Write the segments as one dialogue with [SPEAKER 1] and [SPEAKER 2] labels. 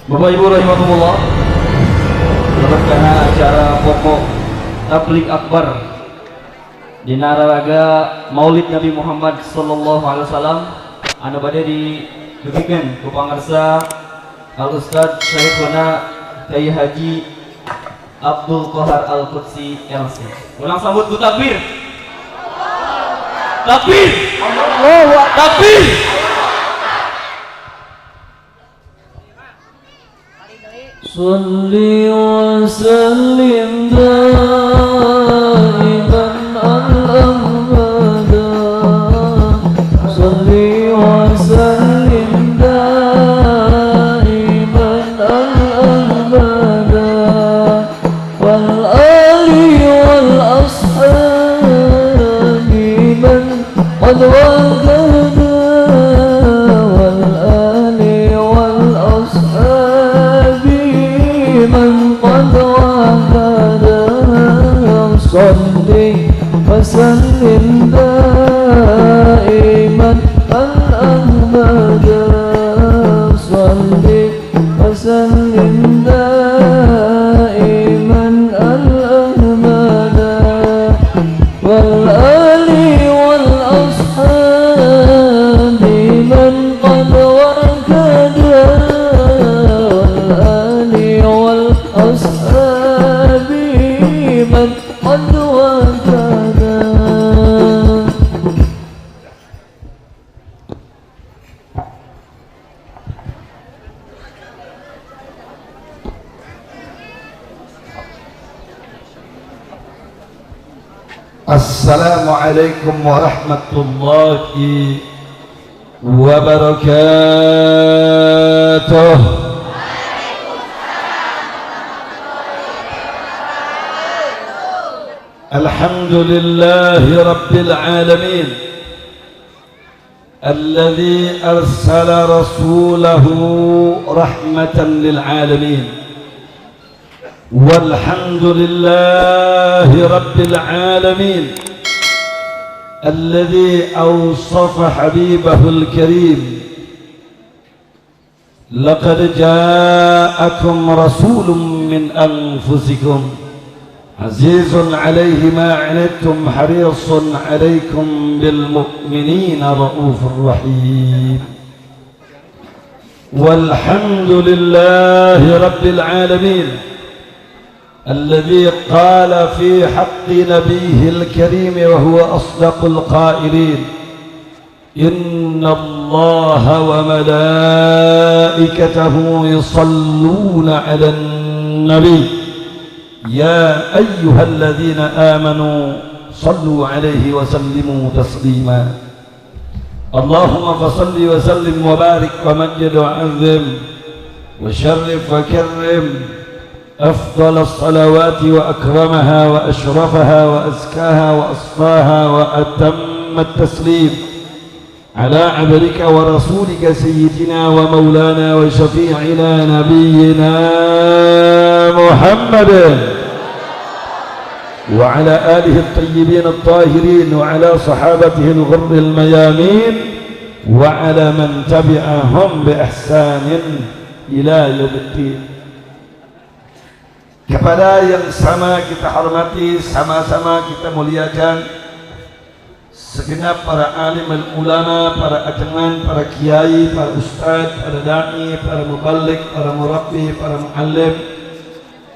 [SPEAKER 1] Bapak Ibu rahimakumullah, karena acara pokok tablik akbar di nararaga Maulid Nabi Muhammad sallallahu alaihi wasallam anu bade didugikeun ku pangarsa Al Ustaz Syekhuna Kyai Haji Abdul Qahar Al Qudsi LC. Ulang sambut ku takbir. Takbir. Allahu Akbar. Takbir.
[SPEAKER 2] Salli wa sallim daiman al-abada. Salli wa sallim daiman al-abada. Wal ali wal ashabi man qad wajada. Wal ali wal ashabi من قد وحده صلي وسلم دائما أبدا صلي وسلم دائما أبدا والآل والأصحاب من قد وكدا أصحابي من قد وكذا.
[SPEAKER 3] Assalamualaikum warahmatullahi wabarakatuh. الحمد لله رب العالمين الذي أرسل رسوله رحمة للعالمين والحمد لله رب العالمين الذي أوصف حبيبه الكريم لقد جاءكم رسول من أنفسكم عزيز عليه ما عنتم حريص عليكم بالمؤمنين رؤوف رحيم والحمد لله رب العالمين الذي قال في حق نبيه الكريم وهو أصدق القائلين إن الله وملائكته يصلون على النبي يا أيها الذين آمنوا صلوا عليه وسلموا تسليما اللهم فصل وسلم وبارك ومجد وعظم وشرف وكرم أفضل الصلوات وأكرمها وأشرفها وأزكاها وأصفاها وأتم التسليم على عبدك ورسولك سيدنا ومولانا وشفيعنا نبينا محمد وعلى آله الطيبين الطاهرين وعلى صحابته الغر الميامين وعلى من تبعهم بإحسان إلى يوم الدين. Kepada yang sama kita hormati, sama-sama kita muliakan segenap para alim ulama, para ajangan, para kiai, para ustaz, para da'i, para mubalik, para murabbi, para muallim,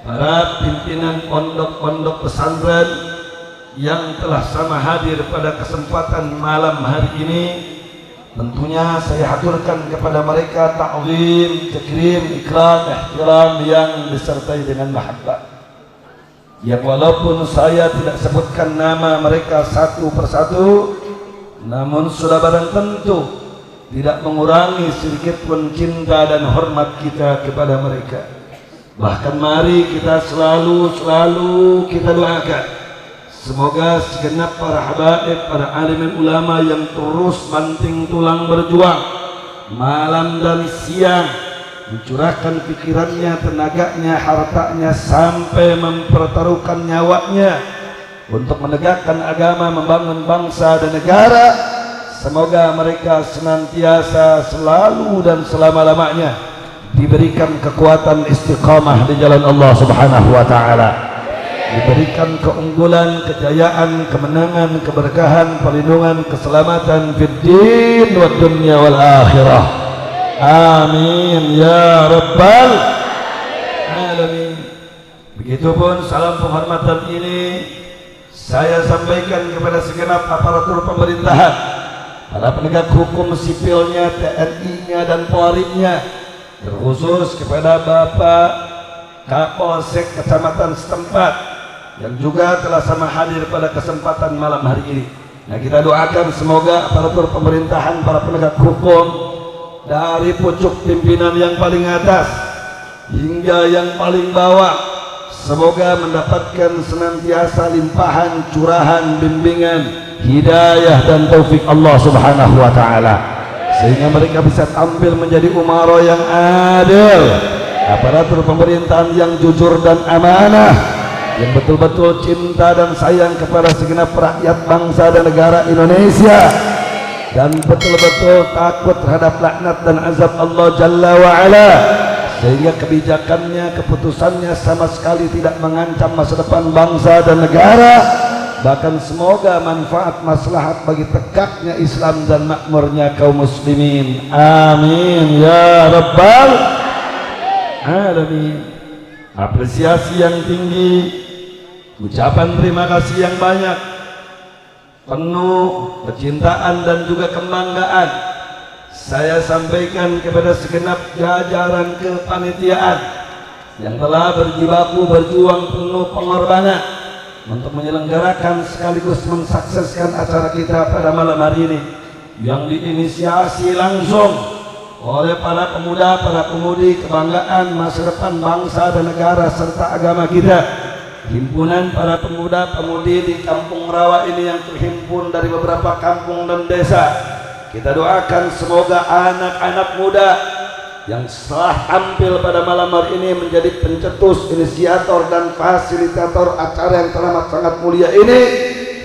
[SPEAKER 3] para pimpinan pondok-pondok pesantren yang telah sama hadir pada kesempatan malam hari ini. Tentunya saya haturkan kepada mereka ta'zim, takrim, ikram, ihtiram yang disertai dengan mahabbah. Yang walaupun saya tidak sebutkan nama mereka satu persatu, namun sudah barang tentu tidak mengurangi sedikit pun cinta dan hormat kita kepada mereka. Bahkan mari kita selalu kita doakan semoga segenap para habaib, para alim ulama yang terus banting tulang berjuang malam dan siang mencurahkan pikirannya, tenaganya, hartanya sampai mempertaruhkan nyawanya untuk menegakkan agama, membangun bangsa dan negara. Semoga mereka senantiasa selalu dan selama-lamanya diberikan kekuatan istiqamah di jalan Allah Subhanahu wa taala, diberikan keunggulan, kejayaan, kemenangan, keberkahan, perlindungan, keselamatan fid din wad dunya wal akhirah. Amin ya rabbal alamin. Begitupun salam penghormatan ini saya sampaikan kepada segenap aparatur pemerintahan, para penegak hukum sipilnya, TNI-nya dan Polri-nya, terkhusus kepada Bapak Kapolsek Kecamatan setempat yang juga telah sama hadir pada kesempatan malam hari ini. Nah, kita doakan semoga aparatur pemerintahan, para penegak hukum dari pucuk pimpinan yang paling atas hingga yang paling bawah, semoga mendapatkan senantiasa limpahan curahan bimbingan hidayah dan taufik Allah Subhanahu wa taala, sehingga mereka bisa tampil menjadi umara yang adil, aparatur pemerintahan yang jujur dan amanah, yang betul-betul cinta dan sayang kepada segenap rakyat bangsa dan negara Indonesia, dan betul-betul takut terhadap laknat dan azab Allah Jalla wa'ala, sehingga kebijakannya, keputusannya sama sekali tidak mengancam masa depan bangsa dan negara, bahkan semoga manfaat maslahat bagi tegaknya Islam dan makmurnya kaum muslimin. Amin ya rabbal alamin. Apresiasi yang tinggi, ucapan terima kasih yang banyak, penuh kecintaan dan juga kebanggaan saya sampaikan kepada segenap jajaran kepanitiaan yang telah berjibaku berjuang penuh pengorbanan untuk menyelenggarakan sekaligus mensukseskan acara kita pada malam hari ini, yang diinisiasi langsung oleh para pemuda, para pemudi kebanggaan masa depan bangsa dan negara serta agama kita, himpunan para pemuda pemudi di Kampung Rawa ini yang terhimpun dari beberapa kampung dan desa. Kita doakan semoga anak-anak muda yang setelah tampil pada malam hari ini menjadi pencetus, inisiator dan fasilitator acara yang teramat sangat mulia ini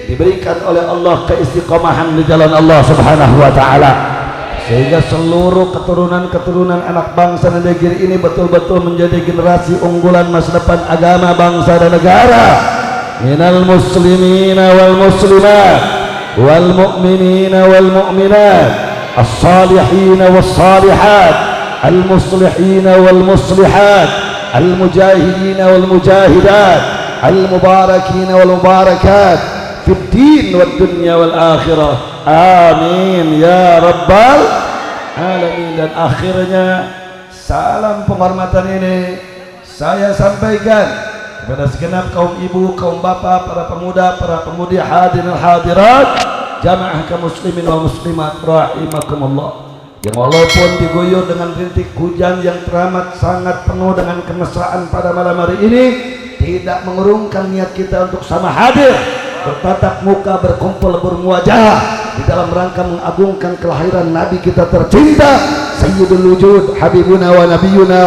[SPEAKER 3] diberikan oleh Allah keistiqomahan di jalan Allah Subhanahu wa taala, sehingga seluruh keturunan-keturunan anak bangsa dan negeri ini betul-betul menjadi generasi unggulan masa depan agama bangsa dan negara, minal muslimina wal muslimat wal mu'minina wal mu'minat, as-salihina was salihat, al muslihina wal muslihat, al mujahidina wal mujahidat, al mubarakina wal mubarakat fid din wad dunya wal akhirah. Amin ya rabbal alamin. Dan akhirnya salam penghormatan ini saya sampaikan kepada segenap kaum ibu, kaum bapak, para pemuda, para pemudi, hadirin hadirat, jamaah kaum muslimin wal muslimat rahimakumullah, yang walaupun diguyur dengan rintik hujan yang teramat sangat penuh dengan kemesraan pada malam hari ini, tidak mengurungkan niat kita untuk sama hadir, bertatap muka, berkumpul, bermuajah di dalam rangka mengagungkan kelahiran Nabi kita tercinta, Sayyidul Wujud, Habibuna wa Nabiyuna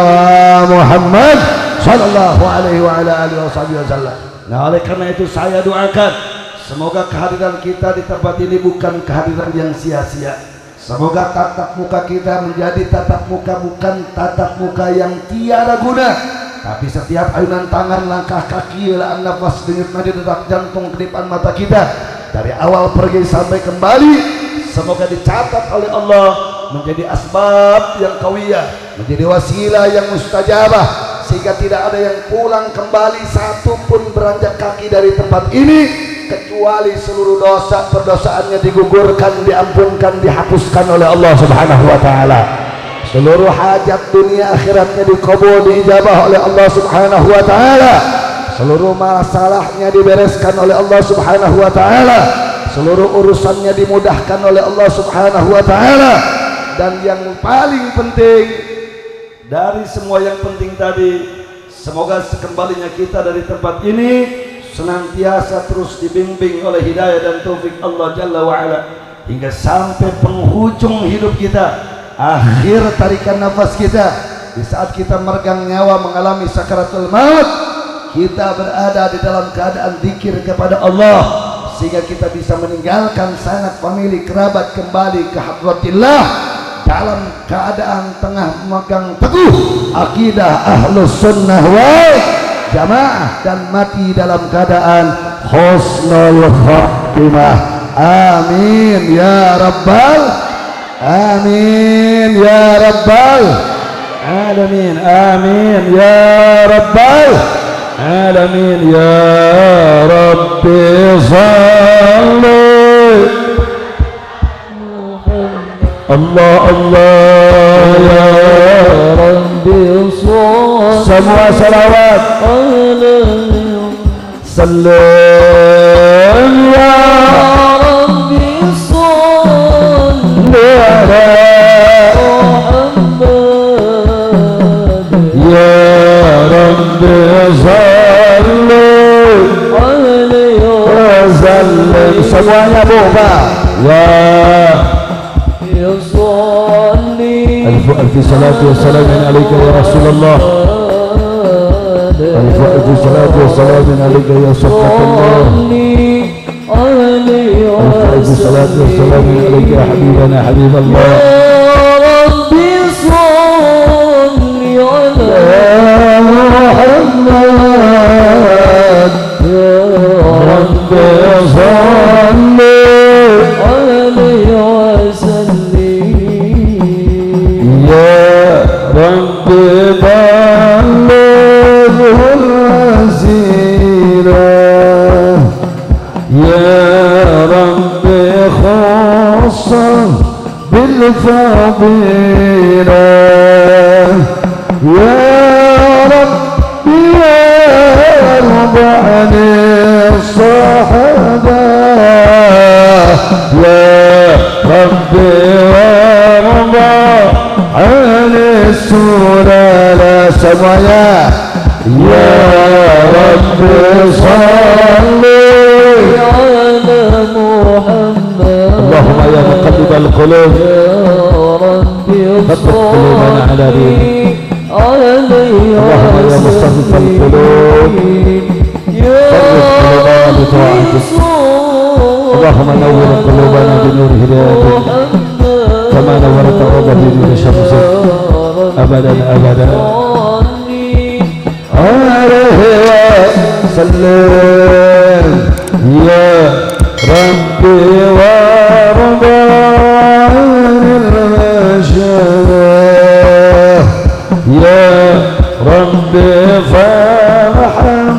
[SPEAKER 3] Muhammad sallallahu alaihi wa ala alihi wasallam. Nah, oleh karena itu saya doakan semoga kehadiran kita di tempat ini bukan kehadiran yang sia-sia. Semoga tatap muka kita menjadi tatap muka bukan tatap muka yang tiada guna, tapi setiap ayunan tangan, langkah kaki, helaan nafas, denyut nadi, detak jantung, kedipan mata kita dari awal pergi sampai kembali, semoga dicatat oleh Allah menjadi asbab yang qawiyah, menjadi wasilah yang mustajabah, sehingga tidak ada yang pulang kembali satupun beranjak kaki dari tempat ini kecuali seluruh dosa perdosaannya digugurkan, diampunkan, dihapuskan oleh Allah Subhanahu wa taala. Seluruh hajat dunia akhiratnya dikabul, diijabah oleh Allah Subhanahu wa taala. Seluruh masalahnya dibereskan oleh Allah Subhanahu wa taala. Seluruh urusannya dimudahkan oleh Allah Subhanahu wa taala. Dan yang paling penting dari semua yang penting tadi, semoga sekembalinya kita dari tempat ini senantiasa terus dibimbing oleh hidayah dan taufik Allah Jalla wa'ala hingga sampai penghujung hidup kita, akhir tarikan nafas kita, di saat kita meregang nyawa mengalami sakaratul maut, kita berada di dalam keadaan zikir kepada Allah, sehingga kita bisa meninggalkan sanak famili kerabat kembali ke hadratillah dalam keadaan tengah memegang teguh akidah Ahlus Sunnah wal Jamaah dan mati dalam keadaan husnul khatimah. Amin ya rabbal amin ya rabbal alamin. Amin ya rabbal alamin. Ya rabbi salli Allah Allah ya rabbi salli. Semua salawat salam ya rabbi salli ala Muhammad ya rabbi salli alaihi wasallam. Semuanya buka ya ألف صلاة وسلام عليك يا رسول الله. ألف صلاة وسلام عليك يا صفة الله. ألف صلاة وسلام عليك يا حبيبنا حبيب الله. يا ربي صل على محمد يا ربي صل عليه وسلم. يا رب بلغه الوسيلة يا رب خصه بالفضيلة يا رب وارض عن الصحابة يا رب وارض عن السلالة سمايا يا رب صل على محمد. اللهم يا مقلب القلوب ثبت قلوبنا على دينك. اللهم يا مصرف القلوب ثبت قلوبنا بطاعتك. اللهم نور قلوبنا بنور هدايتك كما نورت الأرض بنور شمسك أبدا أبدا. عليه وسلم يا ربي وارض عن المشايخ يا ربي فارحم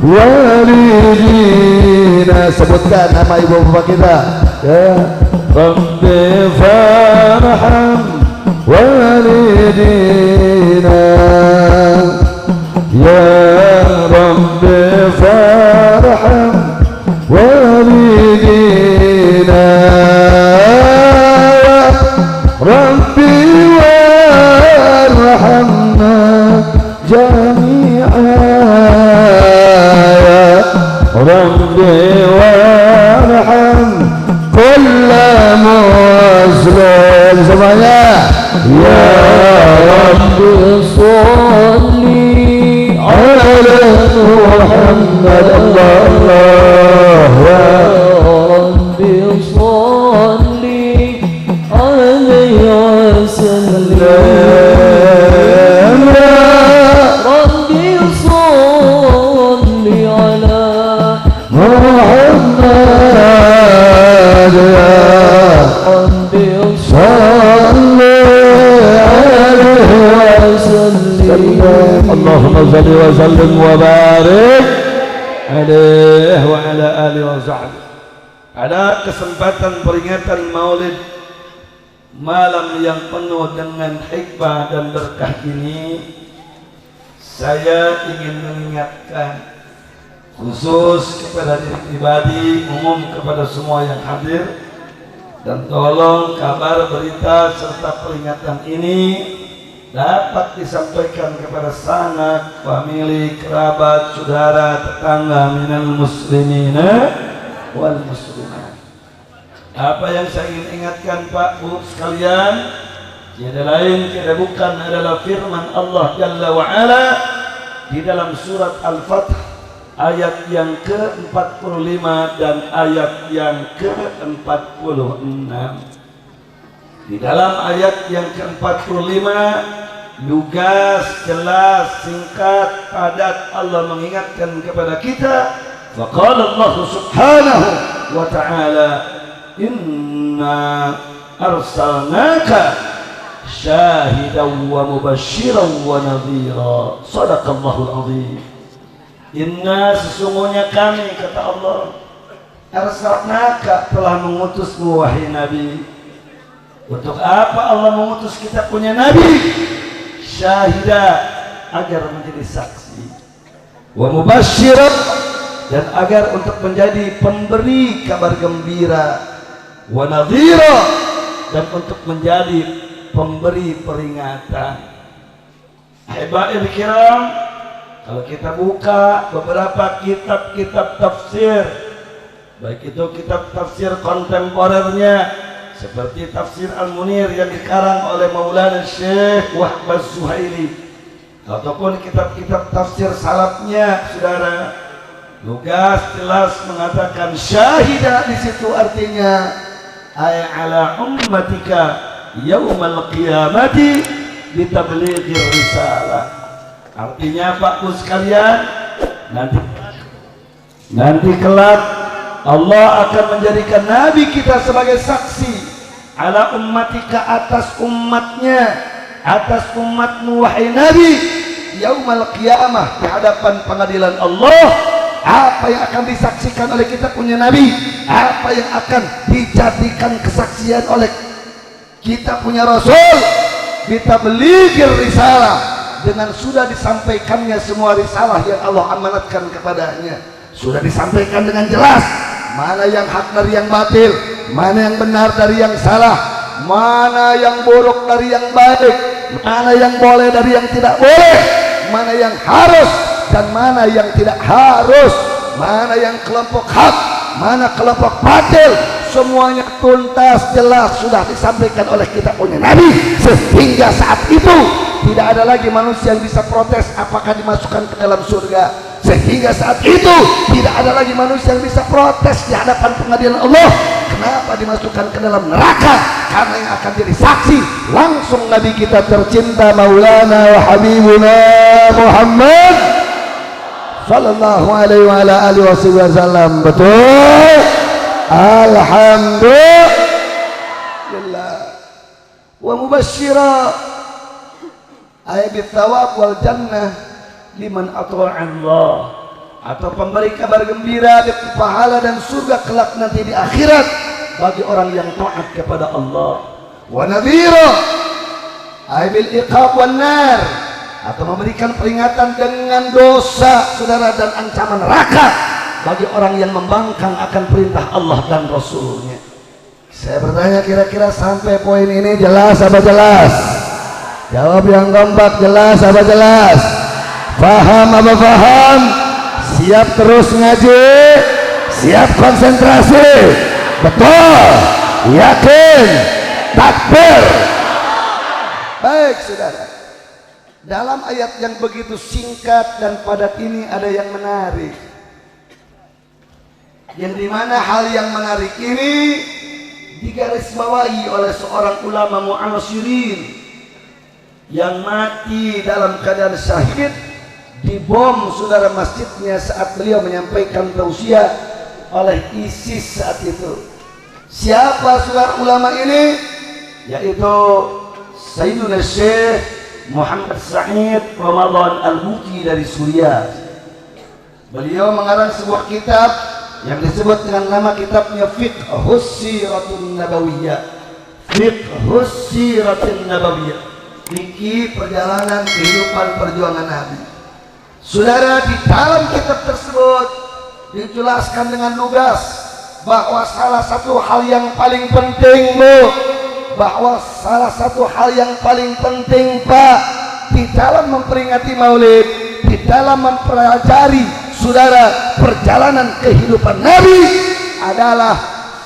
[SPEAKER 3] والدينا. Sebutkan nama ibu bapak kita ya. Rabbi farham walidina ya Rabbi farham walidina Rabbi warhamna jami'a ya Rabbi warham كل مسلم semuanya ya Rabbi sholli ala Muhammad. Allah ya Rabbi sholli alaihi wasallam ya Rabbi sholli ala Muhammad ya Rabbi salli alaihi wasallam. Allahumma salli wa sallim wa barik alaihi wa ala alihi wa sahbihi. Pada kesempatan peringatan Maulid malam yang penuh dengan hikmah dan berkah ini, saya ingin mengingatkan khusus kepada diri pribadi, umum kepada semua yang hadir, dan tolong kabar berita serta peringatan ini dapat disampaikan kepada sanak, famili, kerabat, saudara, tetangga minal muslimina wal muslimat. Apa yang saya ingin ingatkan Pak Bu sekalian, tiada lain tiada bukan adalah firman Allah Jalla wa Ala di dalam surat Al-Fath ayat yang ke-45 dan ayat yang ke-46. Di dalam ayat yang ke-45 lugas, jelas, singkat, padat Allah mengingatkan kepada kita. Faqala Allah subhanahu wa ta'ala, inna arsalnaka syahidan wa mubashiran wa nadhira. Sadaqallahul azim. Inna, sesungguhnya kami, kata Allah, arsalnaka, telah mengutusmu wahai Nabi. Untuk apa Allah mengutus kita punya Nabi? Syahidah, agar menjadi saksi, wa mubasyiran, dan agar untuk menjadi pemberi kabar gembira, wa nadhira, dan untuk menjadi pemberi peringatan. Ahiba'il kiram, kalau kita buka beberapa kitab-kitab tafsir, baik itu kitab tafsir kontemporernya seperti Tafsir Al-Munir yang dikarang oleh Maulana Syekh Wahbah Zuhaili, ataupun kitab-kitab tafsir salafnya, saudara, lugas jelas mengatakan syahidah di situ artinya ay ala ummatika yaumal qiyamati bitablighir risalah. Artinya Pak Bu sekalian, nanti kelak Allah akan menjadikan Nabi kita sebagai saksi ala ummatika, atas umatnya, atas umatmu wahai Nabi, yaumal qiyamah, di hadapan pengadilan Allah. Apa yang akan disaksikan oleh kita punya Nabi, apa yang akan dijadikan kesaksian oleh kita punya Rasul, kita beligir risalah, dengan sudah disampaikannya semua risalah yang Allah amanatkan kepadanya, sudah disampaikan dengan jelas mana yang hak dari yang batil, mana yang benar dari yang salah, mana yang buruk dari yang baik, mana yang boleh dari yang tidak boleh, mana yang harus dan mana yang tidak harus, mana yang kelompok hak, mana kelompok batil, semuanya tuntas jelas sudah disampaikan oleh kita punya Nabi. Sehingga saat itu tidak ada lagi manusia yang bisa protes apakah dimasukkan ke dalam surga. Sehingga saat itu tidak ada lagi manusia yang bisa protes di hadapan pengadilan Allah kenapa dimasukkan ke dalam neraka, karena yang akan jadi saksi langsung Nabi kita tercinta Maulana wa Habibuna Muhammad sallallahu alaihi wa ala alihi wasallam. Betul, alhamdulillah. Wa mubashshira ay bithawab wal jannah liman ata'a Allah, atau pemberi kabar gembira pahala dan surga kelak nanti di akhirat bagi orang yang taat kepada Allah. Wa nadhira ay bil iqab wan nar, atau memberikan peringatan dengan dosa, saudara, dan ancaman neraka bagi orang yang membangkang akan perintah Allah dan Rasulnya. Saya bertanya, kira-kira sampai poin ini jelas apa jelas? Jawab yang kompak, jelas apa jelas? Paham apa paham? Siap terus ngaji? Siap konsentrasi? Betul? Yakin? Takbir? Baik, saudara, dalam ayat yang begitu singkat dan padat ini ada yang menarik, yang dimana hal yang menarik ini digarisbawahi oleh seorang ulama mu'asyirin yang mati dalam keadaan syahid di bom, saudara, masjidnya saat beliau menyampaikan tausiah oleh ISIS saat itu. Siapa saudara ulama ini? Yaitu Sayyiduna Syekh Muhammad Sa'id Ramadan Al-Buti dari Suriah. Beliau mengarang sebuah kitab yang disebut dengan nama kitabnya Fiqhus Siratun Nabawiyah. Fiqhus Siratun Nabawiyah, fikih perjalanan kehidupan perjuangan Nabi. Saudara, di dalam kitab tersebut dijelaskan dengan lugas bahwa salah satu hal yang paling penting, Bu, bahwa salah satu hal yang paling penting, Pak, di dalam memperingati Maulid, di dalam mempelajari, saudara, perjalanan kehidupan Nabi adalah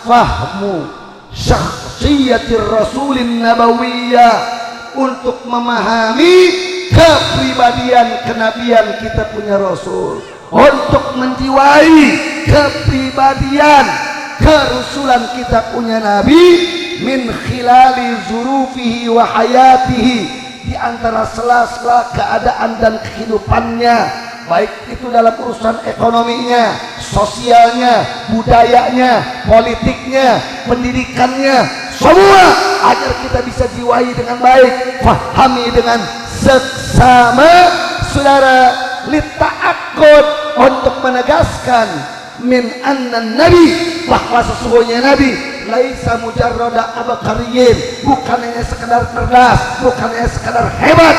[SPEAKER 3] fahmu syakhsiyatir Rasulin Nabawiyah, untuk memahami kepribadian kenabian kita punya Rasul, untuk menjiwai kepribadian kerusulan kita punya Nabi, min khilali zurufihi wa hayatihi, di antara sela-sela keadaan dan kehidupannya, baik itu dalam urusan ekonominya, sosialnya, budayanya, politiknya, pendidikannya, semua agar kita bisa jiwai dengan baik, fahami dengan seksama, saudara, lita'akud, untuk menegaskan min anna nabi, bahwa sesungguhnya nabi laisa mujarrada abqariyin, bukan hanya sekedar cerdas, bukan hanya sekedar hebat,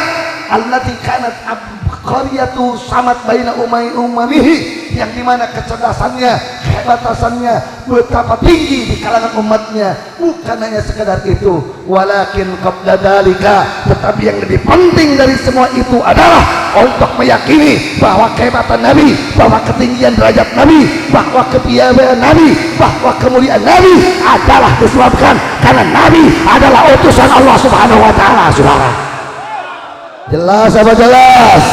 [SPEAKER 3] allati kanat abqariyatu samat baina umamihi, yang dimana kecerdasannya, kehebatasannya betapa tinggi di kalangan umatnya, bukan hanya sekedar itu, walakin qabla dalika, tetapi yang lebih penting dari semua itu adalah untuk meyakini bahwa kehebatan Nabi, bahwa ketinggian derajat Nabi, bahwa kepiawaian Nabi, bahwa kemuliaan Nabi adalah disebabkan karena Nabi adalah utusan Allah Subhanahu wa taala, saudara. Jelas apa jelas?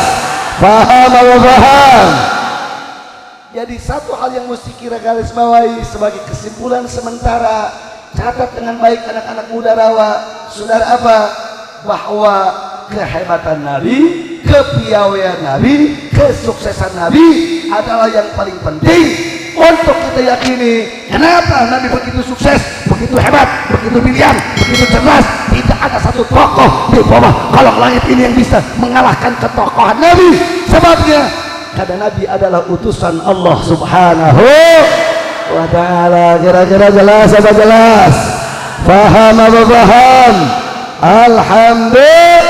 [SPEAKER 3] Paham apa paham? Jadi satu hal yang mesti kita garis bawahi sebagai kesimpulan sementara, catat dengan baik anak-anak muda rawa, saudara, apa? Bahwa kehebatan Nabi, kepiawaian Nabi, kesuksesan Nabi adalah yang paling penting untuk kita yakini. Kenapa Nabi begitu sukses, begitu hebat, begitu brilian, begitu cerdas? Tidak ada satu tokoh di bawah kolong langit ini yang bisa mengalahkan ketokohan Nabi. Sebabnya karena Nabi adalah utusan Allah Subhanahu wa ta'ala. Kira-kira jelas apa jelas? Faham apa paham? Alhamdulillah.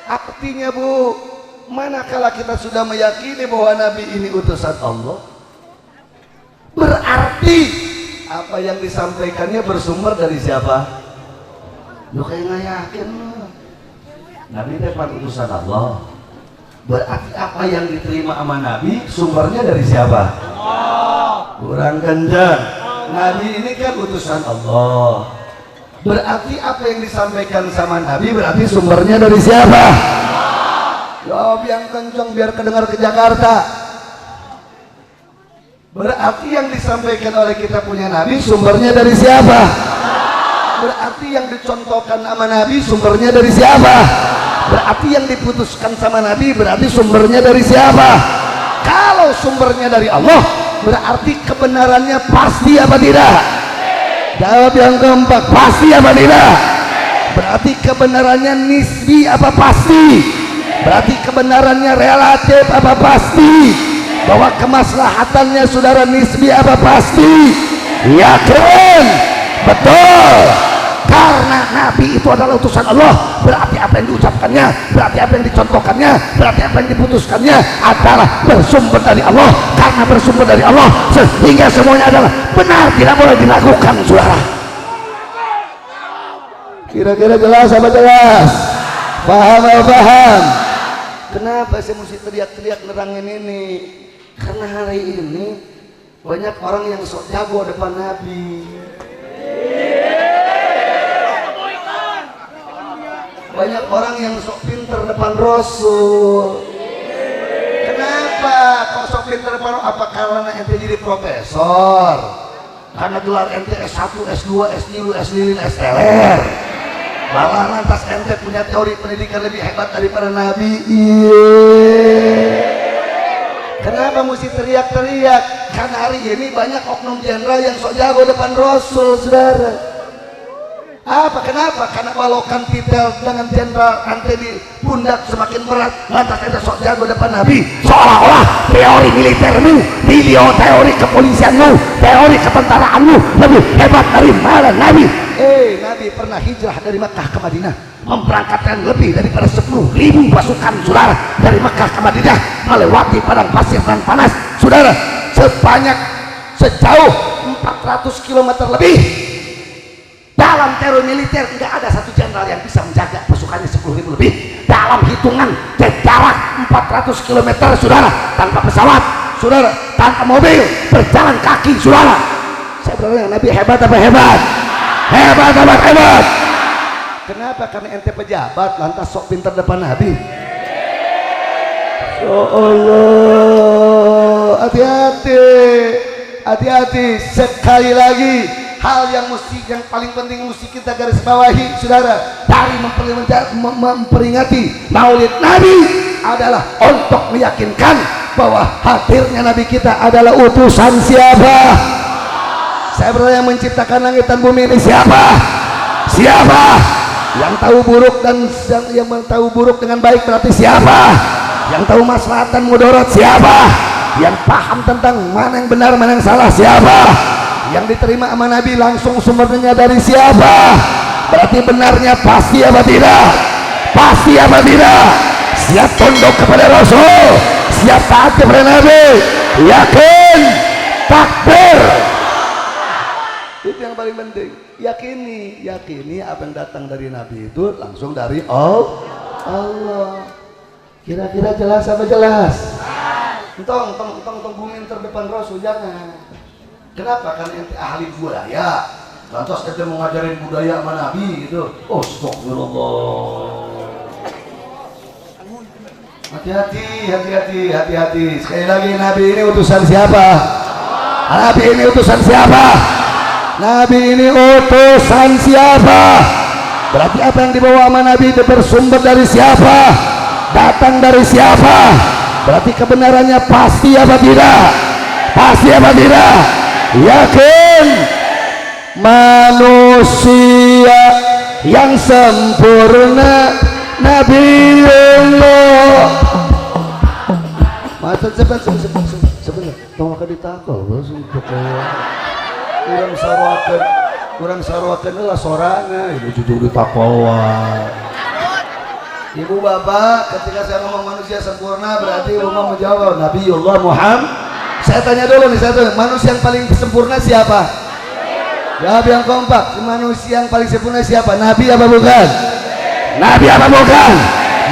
[SPEAKER 3] Artinya, Bu, manakala kita sudah meyakini bahwa Nabi ini utusan Allah, berarti apa yang disampaikannya bersumber dari siapa? Lu kayak nggak yakin Nabi itu utusan Allah. Berarti apa yang diterima sama Nabi sumbernya dari siapa? Kurang kencang. Nabi ini kan utusan Allah. Berarti apa yang disampaikan sama Nabi berarti sumbernya dari siapa? Jawab yang kencang biar kedengar ke Jakarta. Berarti yang disampaikan oleh kita punya Nabi sumbernya dari siapa? Berarti yang dicontohkan sama Nabi sumbernya dari siapa? Berarti yang diputuskan sama Nabi berarti sumbernya dari siapa? Kalau sumbernya dari Allah, berarti kebenarannya pasti apa tidak? Jawab yang keempat, pasti apa tidak? Berarti kebenarannya nisbi apa pasti? Berarti kebenarannya relatif apa pasti? Bahwa kemaslahatannya saudara nisbi apa pasti? Yakin? Betul. Karena Nabi itu adalah utusan Allah, berarti apa yang diucapkannya, berarti apa yang dicontohkannya, berarti apa yang diputuskannya adalah bersumber dari Allah. Karena bersumber dari Allah, sehingga semuanya adalah benar, tidak boleh dilakukan, saudara. Kira-kira jelas apa jelas? Paham apa paham? Kenapa saya mesti teriak-teriak nerangin ini? Karena hari ini banyak orang yang sok jago depan Nabi. Banyak orang yang sok pinter depan Rasul. Kenapa kok sok pinter depan? Apa karena ente jadi profesor? Karena gelar ente S1, S2, S3, S5, SLR. Malah lantas ente punya teori pendidikan lebih hebat daripada Nabi. Kenapa mesti teriak-teriak? Karena hari ini banyak oknum jenderal yang sok jago depan Rasul, saudara. Apa kenapa? Karena balokan titel dengan jenderal ante di pundak semakin berat, lantas ente sok jago depan Nabi, seolah-olah teori militermu, video teori kepolisianmu, teori ketentaraanmu lebih hebat dari mana Nabi. Nabi pernah hijrah dari Mekah ke Madinah, memberangkatkan lebih daripada 10.000 pasukan, saudara, dari Mekah ke Madinah, melewati padang pasir dan panas, saudara, sejauh 400 km lebih. Dalam teori militer tidak ada satu jenderal yang bisa menjaga pasukannya 10.000 lebih dalam hitungan jarak 400 km, saudara, tanpa pesawat, saudara, tanpa mobil, berjalan kaki, saudara. Saya bertanya, Nabi hebat apa hebat? Hebat apa hebat? Kenapa? Karena ente pejabat lantas sok pintar depan Nabi. Ya Allah, hati-hati, hati-hati. Sekali lagi,
[SPEAKER 4] hal yang paling penting mesti kita garis bawahi, saudara, dari memperingati Maulid Nabi adalah untuk meyakinkan bahwa hadirnya Nabi kita adalah utusan siapa? Saya bertanya, yang menciptakan langit dan bumi ini siapa? Siapa? Yang tahu buruk dan yang tahu buruk dengan baik berarti siapa? Yang tahu maslahat dan mudarat siapa? Yang paham tentang mana yang benar mana yang salah siapa? Yang diterima sama Nabi langsung sumbernya dari siapa? Berarti benarnya pasti apa tidak? Pasti apa tidak? Siap tunduk kepada Rasul, siap taat kepada Nabi, yakin, takbir. Itu yang paling penting. Yakini apa yang datang dari Nabi itu langsung dari Allah. Kira-kira jelas apa jelas? Entong bumi terdepan Rasul jangan. Kenapa? Kan ente ahli budaya. Lantas ente mau ngajarin budaya sama Nabi gitu. Astagfirullah. Hati-hati. Sekali lagi, Nabi ini utusan siapa? Nabi ini utusan siapa? Nabi ini utusan siapa? Berarti apa yang dibawa sama Nabi itu bersumber dari siapa? Datang dari siapa? Berarti kebenarannya pasti apa tidak? Pasti apa tidak? Yakin. Manusia yang sempurna Nabiullah. Masa sebentar. Tolong akan ditakol kurang sarwakan lah sorangan itu jujur ditakol. Ibu bapak, ketika saya ngomong manusia sempurna berarti umum menjawab Nabiullah Muhammad. Saya tanya dulu nih, manusia yang paling sempurna siapa? Jawab yang kompak. Manusia yang paling sempurna siapa? Nabi apa bukan? Nabi apa bukan?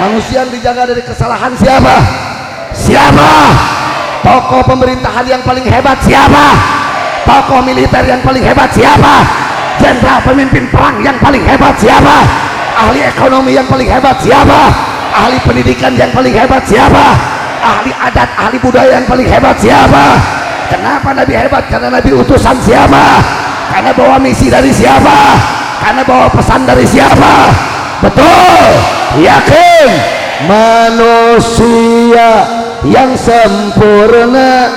[SPEAKER 4] Manusia yang dijaga dari kesalahan siapa? Siapa? Tokoh pemerintahan yang paling hebat siapa? Tokoh militer yang paling hebat siapa? Jenderal pemimpin perang yang paling hebat siapa? Ahli ekonomi yang paling hebat siapa? Ahli pendidikan yang paling hebat siapa? Ahli adat, ahli budaya yang paling hebat siapa? Kenapa Nabi hebat? Karena Nabi utusan siapa? Karena bawa misi dari siapa? Karena bawa pesan dari siapa? Betul, yakin. Manusia yang sempurna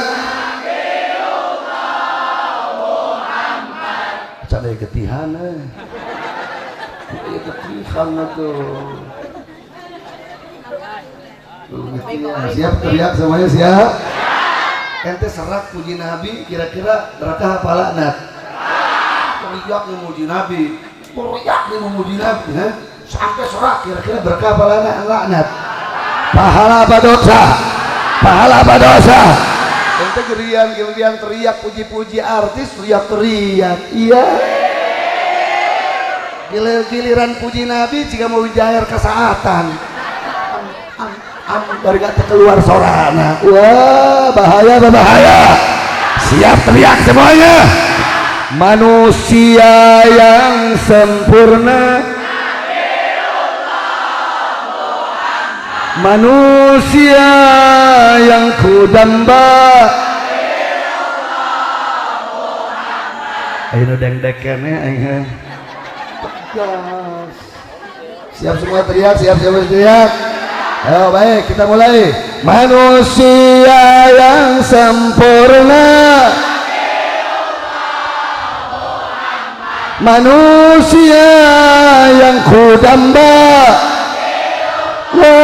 [SPEAKER 4] Cadai ketihan siap teriak semuanya siap. Ente serak puji Nabi, kira-kira berkah apa laknat? Teriak memuji Nabi, sampai serak, kira-kira berkah apa laknat? Pahala apa dosa? Pahala apa dosa? Ente gerian teriak puji-puji artis, teriak iya. Giliran puji Nabi jika mau jair kesaatan dari kata keluar sorana. Wah, bahaya. Siap teriak semuanya. Manusia yang sempurna, manusia yang kudamba. Ayo deng-dekennya ayo. Siap semua teriak, siap teriak. Ayo baik, kita mulai. Manusia yang sempurna, manusia yang kudamba, wa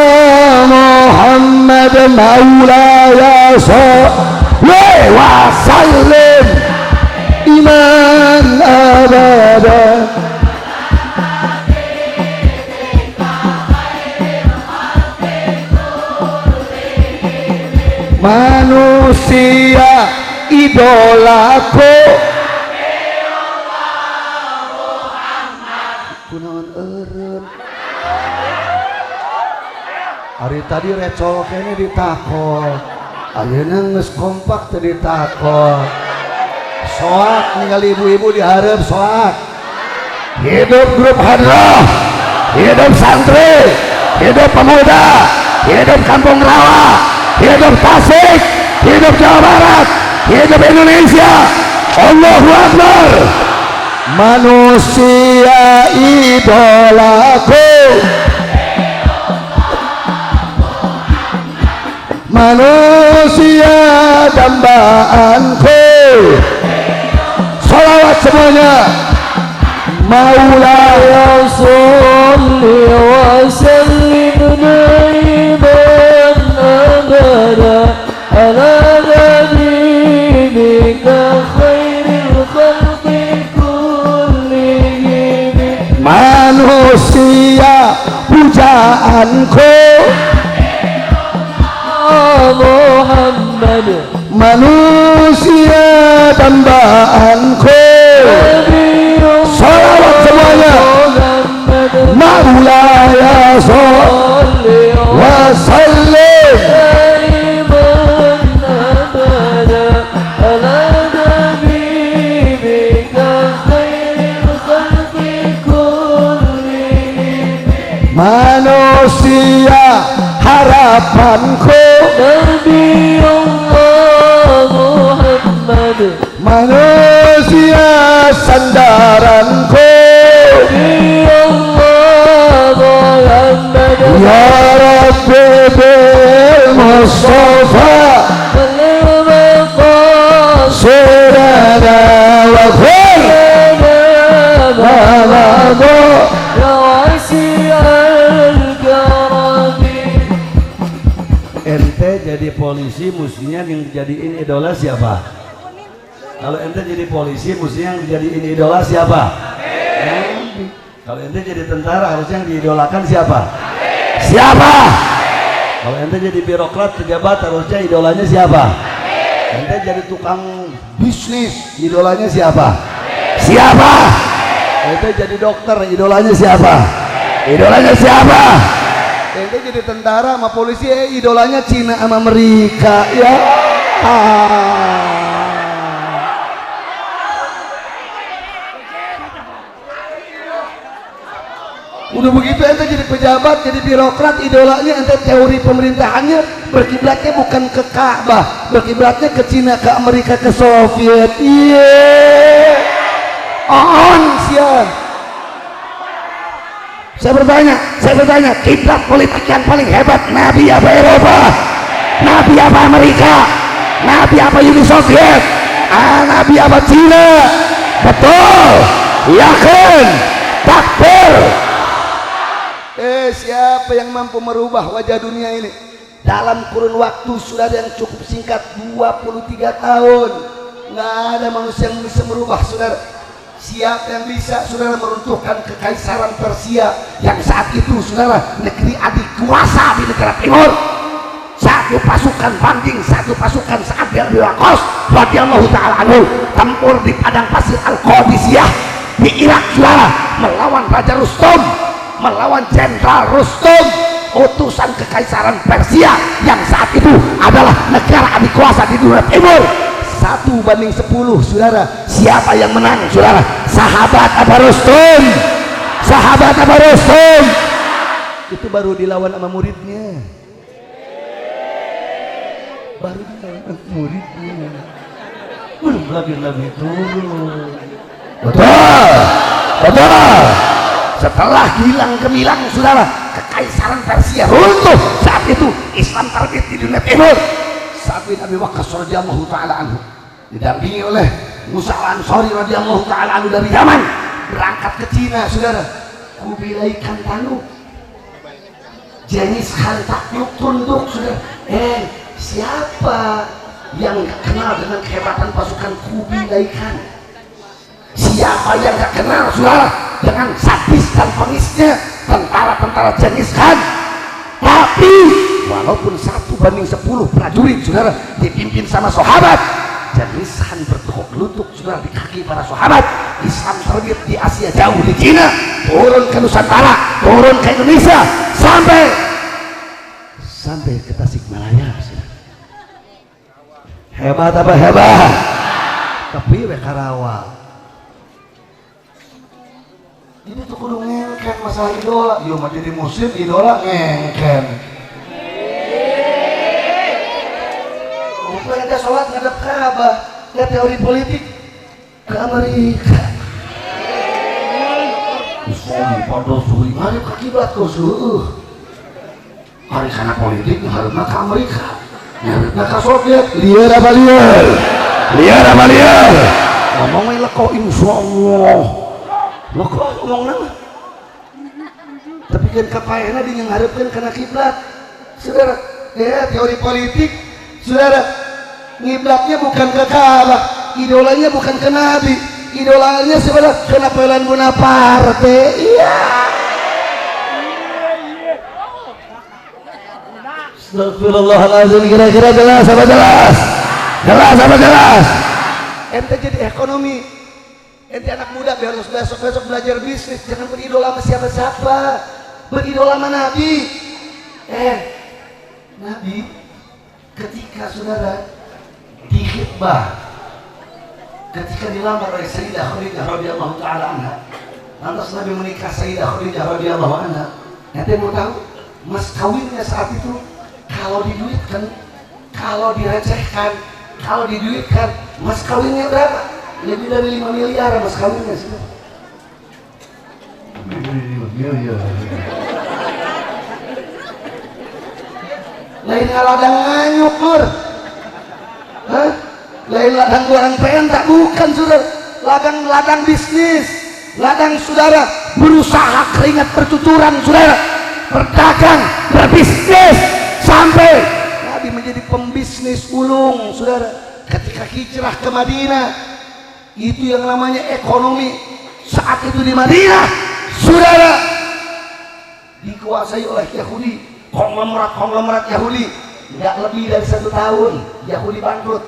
[SPEAKER 4] Muhammad maulaya salli wa sallim iman abada. Manusia idolaku kunaon eureun hari tadi recol kene ditakol ayeuna geus kompak teu ditakol soak ningali ibu-ibu di hareup soak hidup grup hadrah hidup santri hidup pemuda hidup kampung rawa hidup Tasik, hidup Jawa Barat, hidup Indonesia. Allahu Akbar, manusia idolaku, manusia dambaanku. Salawat semuanya. Maulaya
[SPEAKER 2] salli wa sallim daiman abada ala nabiyika khairil khalqi kullihim.
[SPEAKER 4] Manusia pujaanku,
[SPEAKER 2] Muhammad
[SPEAKER 4] manusia dambaanku. Salawat semuanya. Maulaya salli wa sallim
[SPEAKER 2] daiman abada ala nabiyika khairil khalqi kullihim.
[SPEAKER 4] manusia harapanku,
[SPEAKER 2] Nabi Allah Muhammad
[SPEAKER 4] manusia sandaranku.
[SPEAKER 2] Nabi Allah Muhammad
[SPEAKER 4] Ya Rabbi bil Mustafa sirana wa khul maladu.
[SPEAKER 2] Ya wasi'al karami.
[SPEAKER 3] Ente jadi polisi mestinya yang dijadiin idola siapa? Kalau ente jadi polisi mestinya yang dijadiin idola siapa? Kalau ente jadi tentara harusnya yang diidolakan siapa?
[SPEAKER 4] Siapa?
[SPEAKER 3] Kalau ente jadi birokrat pejabat harusnya idolanya siapa? Ente jadi tukang bisnis idolanya siapa?
[SPEAKER 4] Siapa?
[SPEAKER 3] Ente jadi dokter idolanya siapa?
[SPEAKER 4] Idolanya siapa?
[SPEAKER 3] Ente jadi tentara sama polisi
[SPEAKER 4] Idolanya Cina sama Amerika ya. Udah begitu ente jadi pejabat, jadi birokrat, idolanya ente teori pemerintahannya berkiblatnya bukan ke Ka'bah, berkiblatnya ke Cina, ke Amerika, ke Soviet. Iya. On sian. Saya bertanya, kiblat politik yang paling hebat Nabi apa Eropa? Nabi apa Amerika? Nabi apa Uni Soviet? Nabi apa Cina? Betul, yakin, takbir. Siapa yang mampu merubah wajah dunia ini dalam kurun waktu sudah yang cukup singkat 23 tahun? Nggak ada manusia yang bisa merubah, saudara. Siapa yang bisa, saudara, meruntuhkan kekaisaran Persia yang saat itu, saudara, negeri adik kuasa di negara timur? Satu pasukan banding, satu pasukan Sa'ad bin Abi Waqqas radhiyallahu ta'ala anhu tempur di padang pasir Al-Qadisiyah di Irak, saudara, melawan Raja Rustum, melawan Jenderal Rustum, utusan kekaisaran Persia yang saat itu adalah negara adik kuasa di dunia timur. 1-10, saudara. Siapa yang menang, saudara? Sahabat apa Rustum? Sahabat apa Rustum? Itu baru dilawan sama muridnya. Baru dilawan sama muridnya. Belum lagi turun. Betul, betul. Setelah hilang gemilang, saudara, kekaisaran Persia runtuh. Saat itu Islam terbit di dunia timur. Sa'ad bin Abi Waqqas radhiyallahu ta'ala anhu didampingi oleh Musa al-Ansari radhiyallahu ta'ala anhu dari Yaman berangkat ke Cina, saudara. Kubilai Kantanu, Genghis Khan takluk tunduk, saudara. Siapa yang gak kenal dengan kehebatan pasukan Kubilai Khan? Siapa yang gak kenal, saudara, dengan sadis dan pengisnya tentara-tentara Genghis Khan? Tapi walaupun 1-10 prajurit, saudara, dipimpin sama sahabat, Genghis Khan bertekuk lutut, saudara, di kaki para sahabat. Islam terbit di Asia jauh, di Cina, turun ke Nusantara, turun ke Indonesia, sampai ke Tasikmalaya, saudara. Hebat apa hebat? Tapi Karawang ini tuh kudu ngengken masalah idola. Yo mah jadi muslim idola ngengken. Bukan ada sholat ngadep Ka'bah, nggak teori politik ke Amerika. suami pada suwi ngarep ke kiblat kau seueuh. Hari karena politik harusnya ke Amerika, harusnya ke Soviet. Liar apa liar? Liar apa liar? Ngomongnya leko insya Allah. Leko ngomong nama. Tapi kan kapayana dia ngarepkan kena kiblat. Saudara, ya teori politik, saudara, kiblatnya bukan ke Ka'bah, idolanya bukan ke Nabi, idolanya sebenarnya kena Pelan Bonaparte. Iya. Astagfirullahaladzim. Kira-kira jelas apa jelas? Jelas apa jelas? Ente jadi ekonomi, ente anak muda harus besok belajar bisnis. Jangan beridola sama siapa-siapa, beridola sama Nabi. Nabi ketika saudara di khitbah, ketika dilamar oleh Sayyidah Khadijah radhiyallahu taala anha, lantas Nabi menikah Sayyidah Khadijah radhiyallahu anha. Ente mau tahu mas kawinnya saat itu kalau diduitkan, kalau direcehkan, kalau diduitkan, mas kawinnya berapa? Lebih dari 5 miliar mas kawinnya sudah. Lain ladang nganyuk lur. Hah? Lain ladang goreng pentak bukan saudara. Ladang bisnis, ladang saudara berusaha keringat bercucuran saudara, berdagang, berbisnis sampai Nabi menjadi pembisnis ulung saudara. Ketika hijrah ke Madinah, itu yang namanya ekonomi saat itu di Madinah saudara dikuasai oleh Yahudi, konglomerat Yahudi. Nggak lebih dari 1 tahun Yahudi bangkrut,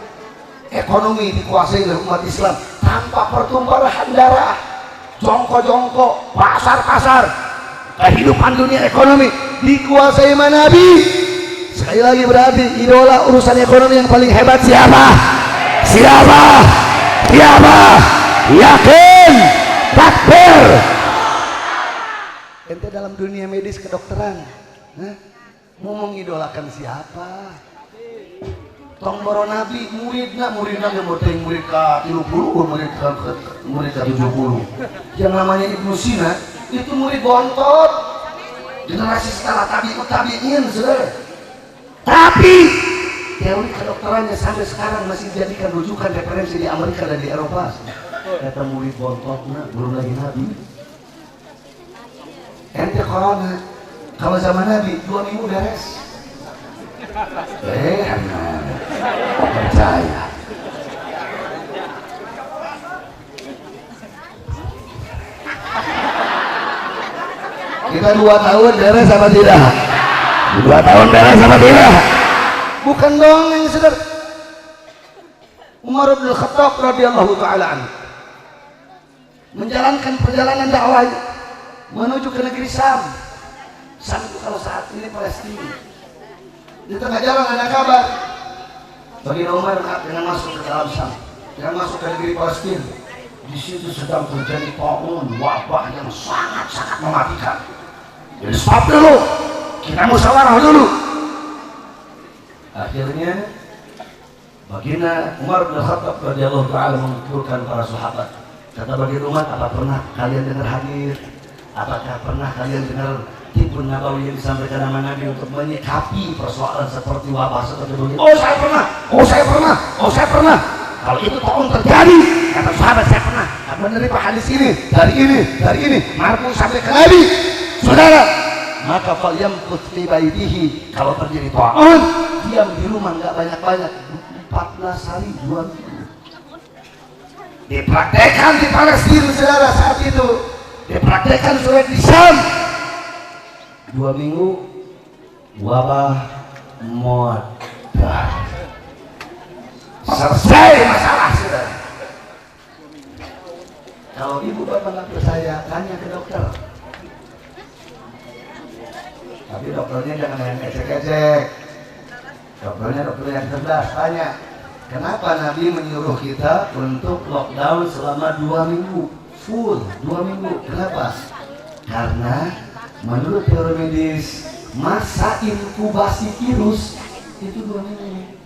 [SPEAKER 4] ekonomi dikuasai oleh umat Islam tanpa pertumpahan darah, jongkok, pasar, kehidupan dunia ekonomi dikuasai sama Nabi. Sekali lagi berarti idola urusan ekonomi yang paling hebat siapa? Yakin, takbir. Ente dalam dunia medis kedokteran, mau mengidolakan siapa? Tomboro Nabi muridnya ngemuting murid ke 30, murid ke 70. Yang namanya Ibnu Sina itu murid bontot, generasi setelah tabi'in saudara. Tapi teori kedokterannya sampai sekarang masih dijadikan rujukan referensi di Amerika dan di Eropa. Kata murid bontotnya belum lagi Nabi. Ente corona kalau zaman Nabi 2 minggu beres. Percaya. Kita 2 tahun beres apa tidak? 2 tahun beres apa tidak? Bukan dongeng saudara. Umar bin Khattab radhiyallahu taala anhu menjalankan perjalanan dakwah menuju ke negeri Syam. Syam itu kalau saat ini Palestina. Di tengah jalan ada kabar bagi Umar dengan masuk ke dalam Syam, dengan masuk ke negeri Palestina. Di situ sedang terjadi taun, wabah yang sangat mematikan. Jadi stop dulu, kita musyawarah dulu. Akhirnya baginda Umar bin Khattab radhiyallahu taala mengumpulkan para sahabat. Kata baginda Umar, apa pernah kalian dengar hadis? Apakah pernah kalian dengar tipu nabawi yang disampaikan sama Nabi untuk menyikapi persoalan seperti wabah seperti ini? Oh saya pernah. Kalau itu tahun terjadi, kata sahabat saya pernah menerima hadis ini dari ini, marfu sampai ke Nabi. Saudara, maka falyamkut fi baitihi, kalau terjadi ta'un, diam di rumah nggak banyak-banyak 14 hari 2 minggu. Dipraktekkan di Palestina saudara saat itu, dipraktekkan surat di Syam 2 minggu wabah mudah, selesai masalah saudara. Kalau ibu bapak nggak percaya, tanya ke dokter. Tapi dokternya jangan yang ecek-ecek. Dokternya dokter yang cerdas. Tanya, kenapa Nabi menyuruh kita untuk lockdown selama 2 minggu full, 2 minggu? Kenapa? Karena menurut teori medis masa inkubasi virus itu 2 minggu.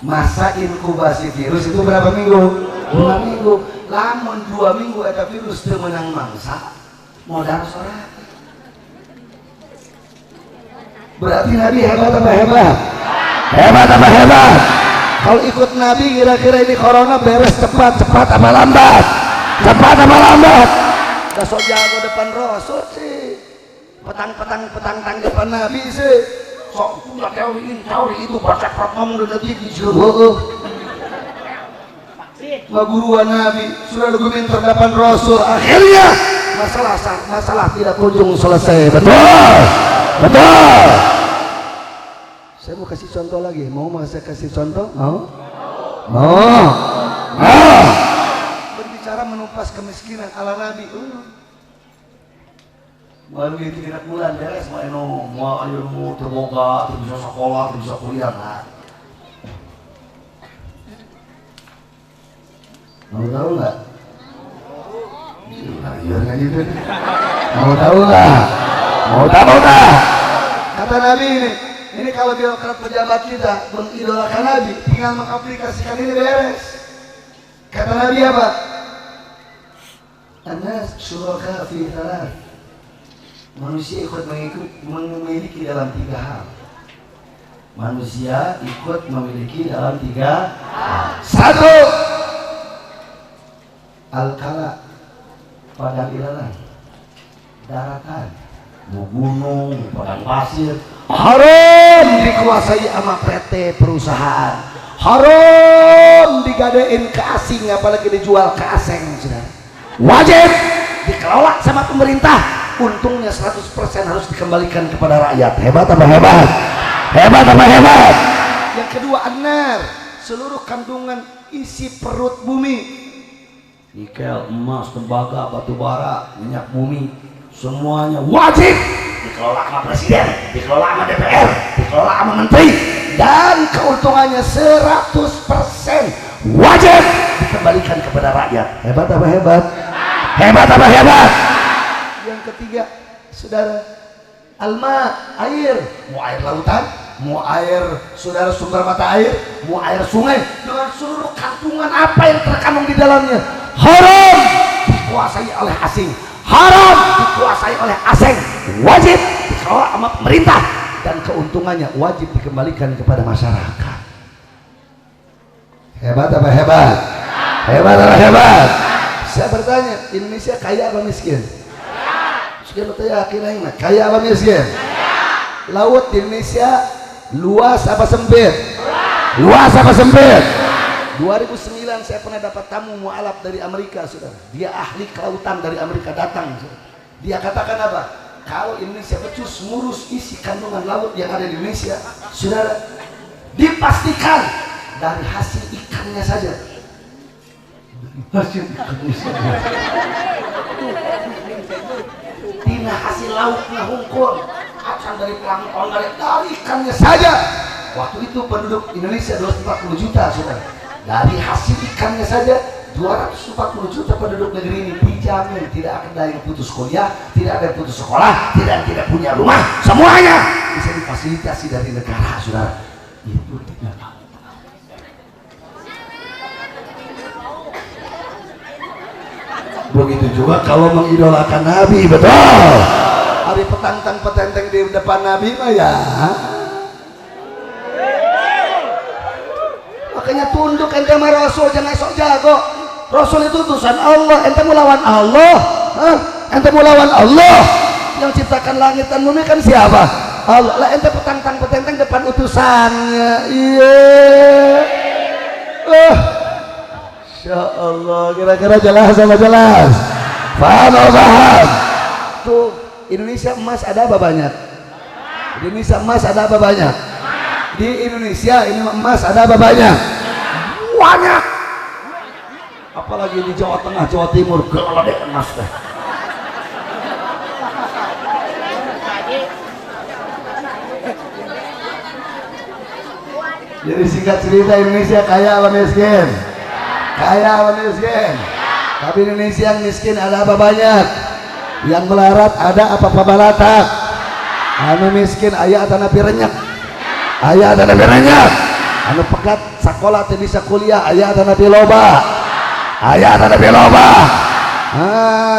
[SPEAKER 4] Masa inkubasi virus itu berapa minggu? 2 minggu, lamun 2 minggu eta virus teu meunang mangsa modal sorak. Berarti Nabi hebat apa hebat? Hebat apa hebat? Kalau ikut Nabi kira-kira ini corona beres cepat apa lambat? Cepat apa lambat? Dah sok jago depan Rasul sih, petang depan Nabi sih, sok punya teori itu baca ngomong udah detik di jauh. Guruan Nabi sudah argumen terdepan Rasul, akhirnya masalah tidak kunjung selesai. Betul. Saya mau kasih contoh lagi. Mau saya kasih contoh? Mau. Berbicara menumpas kemiskinan ala Nabi. Mau 3 bulan beres, mau ilmu terbuka, bisa sekolah, bisa kuliah. Mau tahu nggak? Mau tahu nggak? Kata Nabi ini kalau birokrat pejabat kita mengidolakan Nabi, tinggal mengaplikasikan ini beres. Kata Nabi apa? An-nas syuraka fi thalath. Manusia ikut memiliki dalam 3 hal. Manusia ikut memiliki dalam 3 hal. 1. Al-kala, padang ilalang, daratan, gunung, padang pasir, haram dikuasai sama PT perusahaan, haram digadein ke asing, apalagi dijual ke asing. Wajib dikelola sama pemerintah, untungnya 100% harus dikembalikan kepada rakyat. Hebat apa hebat? Hebat apa hebat? Yang kedua, anar, seluruh kandungan isi perut bumi, nikel, emas, tembaga, batu bara, minyak bumi, semuanya wajib dikelola sama presiden, dikelola sama DPR, dikelola sama menteri, dan keuntungannya 100% wajib dikembalikan kepada rakyat. Hebat apa hebat? Hebat apa hebat? Yang ketiga, saudara, alma, air, mau air lautan, mau air saudara sumber mata air, mau air sungai, dengan seluruh kandungan apa yang terkandung di dalamnya, haram dikuasai oleh asing, haram dikuasai oleh asing, wajib dikelola sama pemerintah, dan keuntungannya wajib dikembalikan kepada masyarakat. Hebat apa hebat? Hebat apa hebat? Saya bertanya, Indonesia kaya apa miskin? Miskin atau yakin aing mah? Kaya apa miskin? Laut di Indonesia luas apa sempit? Luas apa sempit? 2009 saya pernah dapat tamu mualaf dari Amerika, saudara. Dia ahli kelautan dari Amerika datang, saudara. Dia katakan apa? Kalau Indonesia becus ngurus isi kandungan laut yang ada di Indonesia, saudara, dipastikan dari hasil ikannya saja. Hasil ikannya saja. Tina hasil lautnya hungkul, asal dari plankton, dari ikannya saja. Waktu itu penduduk Indonesia 240 juta, saudara. Dari hasil ikannya saja 240 juta penduduk negeri ini dijamin tidak akan ada yang putus kuliah, tidak ada yang putus sekolah, tidak punya rumah, semuanya bisa difasilitasi dari negara, saudara. Itu tidak tahu. Begitu juga kalau mengidolakan Nabi, betul. Hari petantang petenteng di depan Nabi mah ya. Makanya tunduk ente sama Rasul, jangan sok jago. Rasul itu utusan Allah, ente mau lawan Allah, ente mau lawan Allah. Yang ciptakan langit dan bumi kan siapa? Allah. Lah ente petantang petenteng depan utusannya. Iya. Insya Allah, kira-kira jelas sama jelas. Paham atau paham? Tuh, Indonesia emas ada apa banyak? Di Indonesia emas ada apa banyak? Di Indonesia ini emas ada apa banyak? Banyak. Apalagi di Jawa Tengah, Jawa Timur, gede emas dah. Jadi singkat cerita, Indonesia kaya apa miskin? Kaya apa miskin? Tapi Indonesia yang miskin ada apa banyak? Yang melarat ada apa pabalatak? Anu miskin ayah atau nabi renyak? Ayah atau nabi renyak? Anu pekat sekolah tidak bisa kuliah ayah atau nabi loba? ayat ada beloba.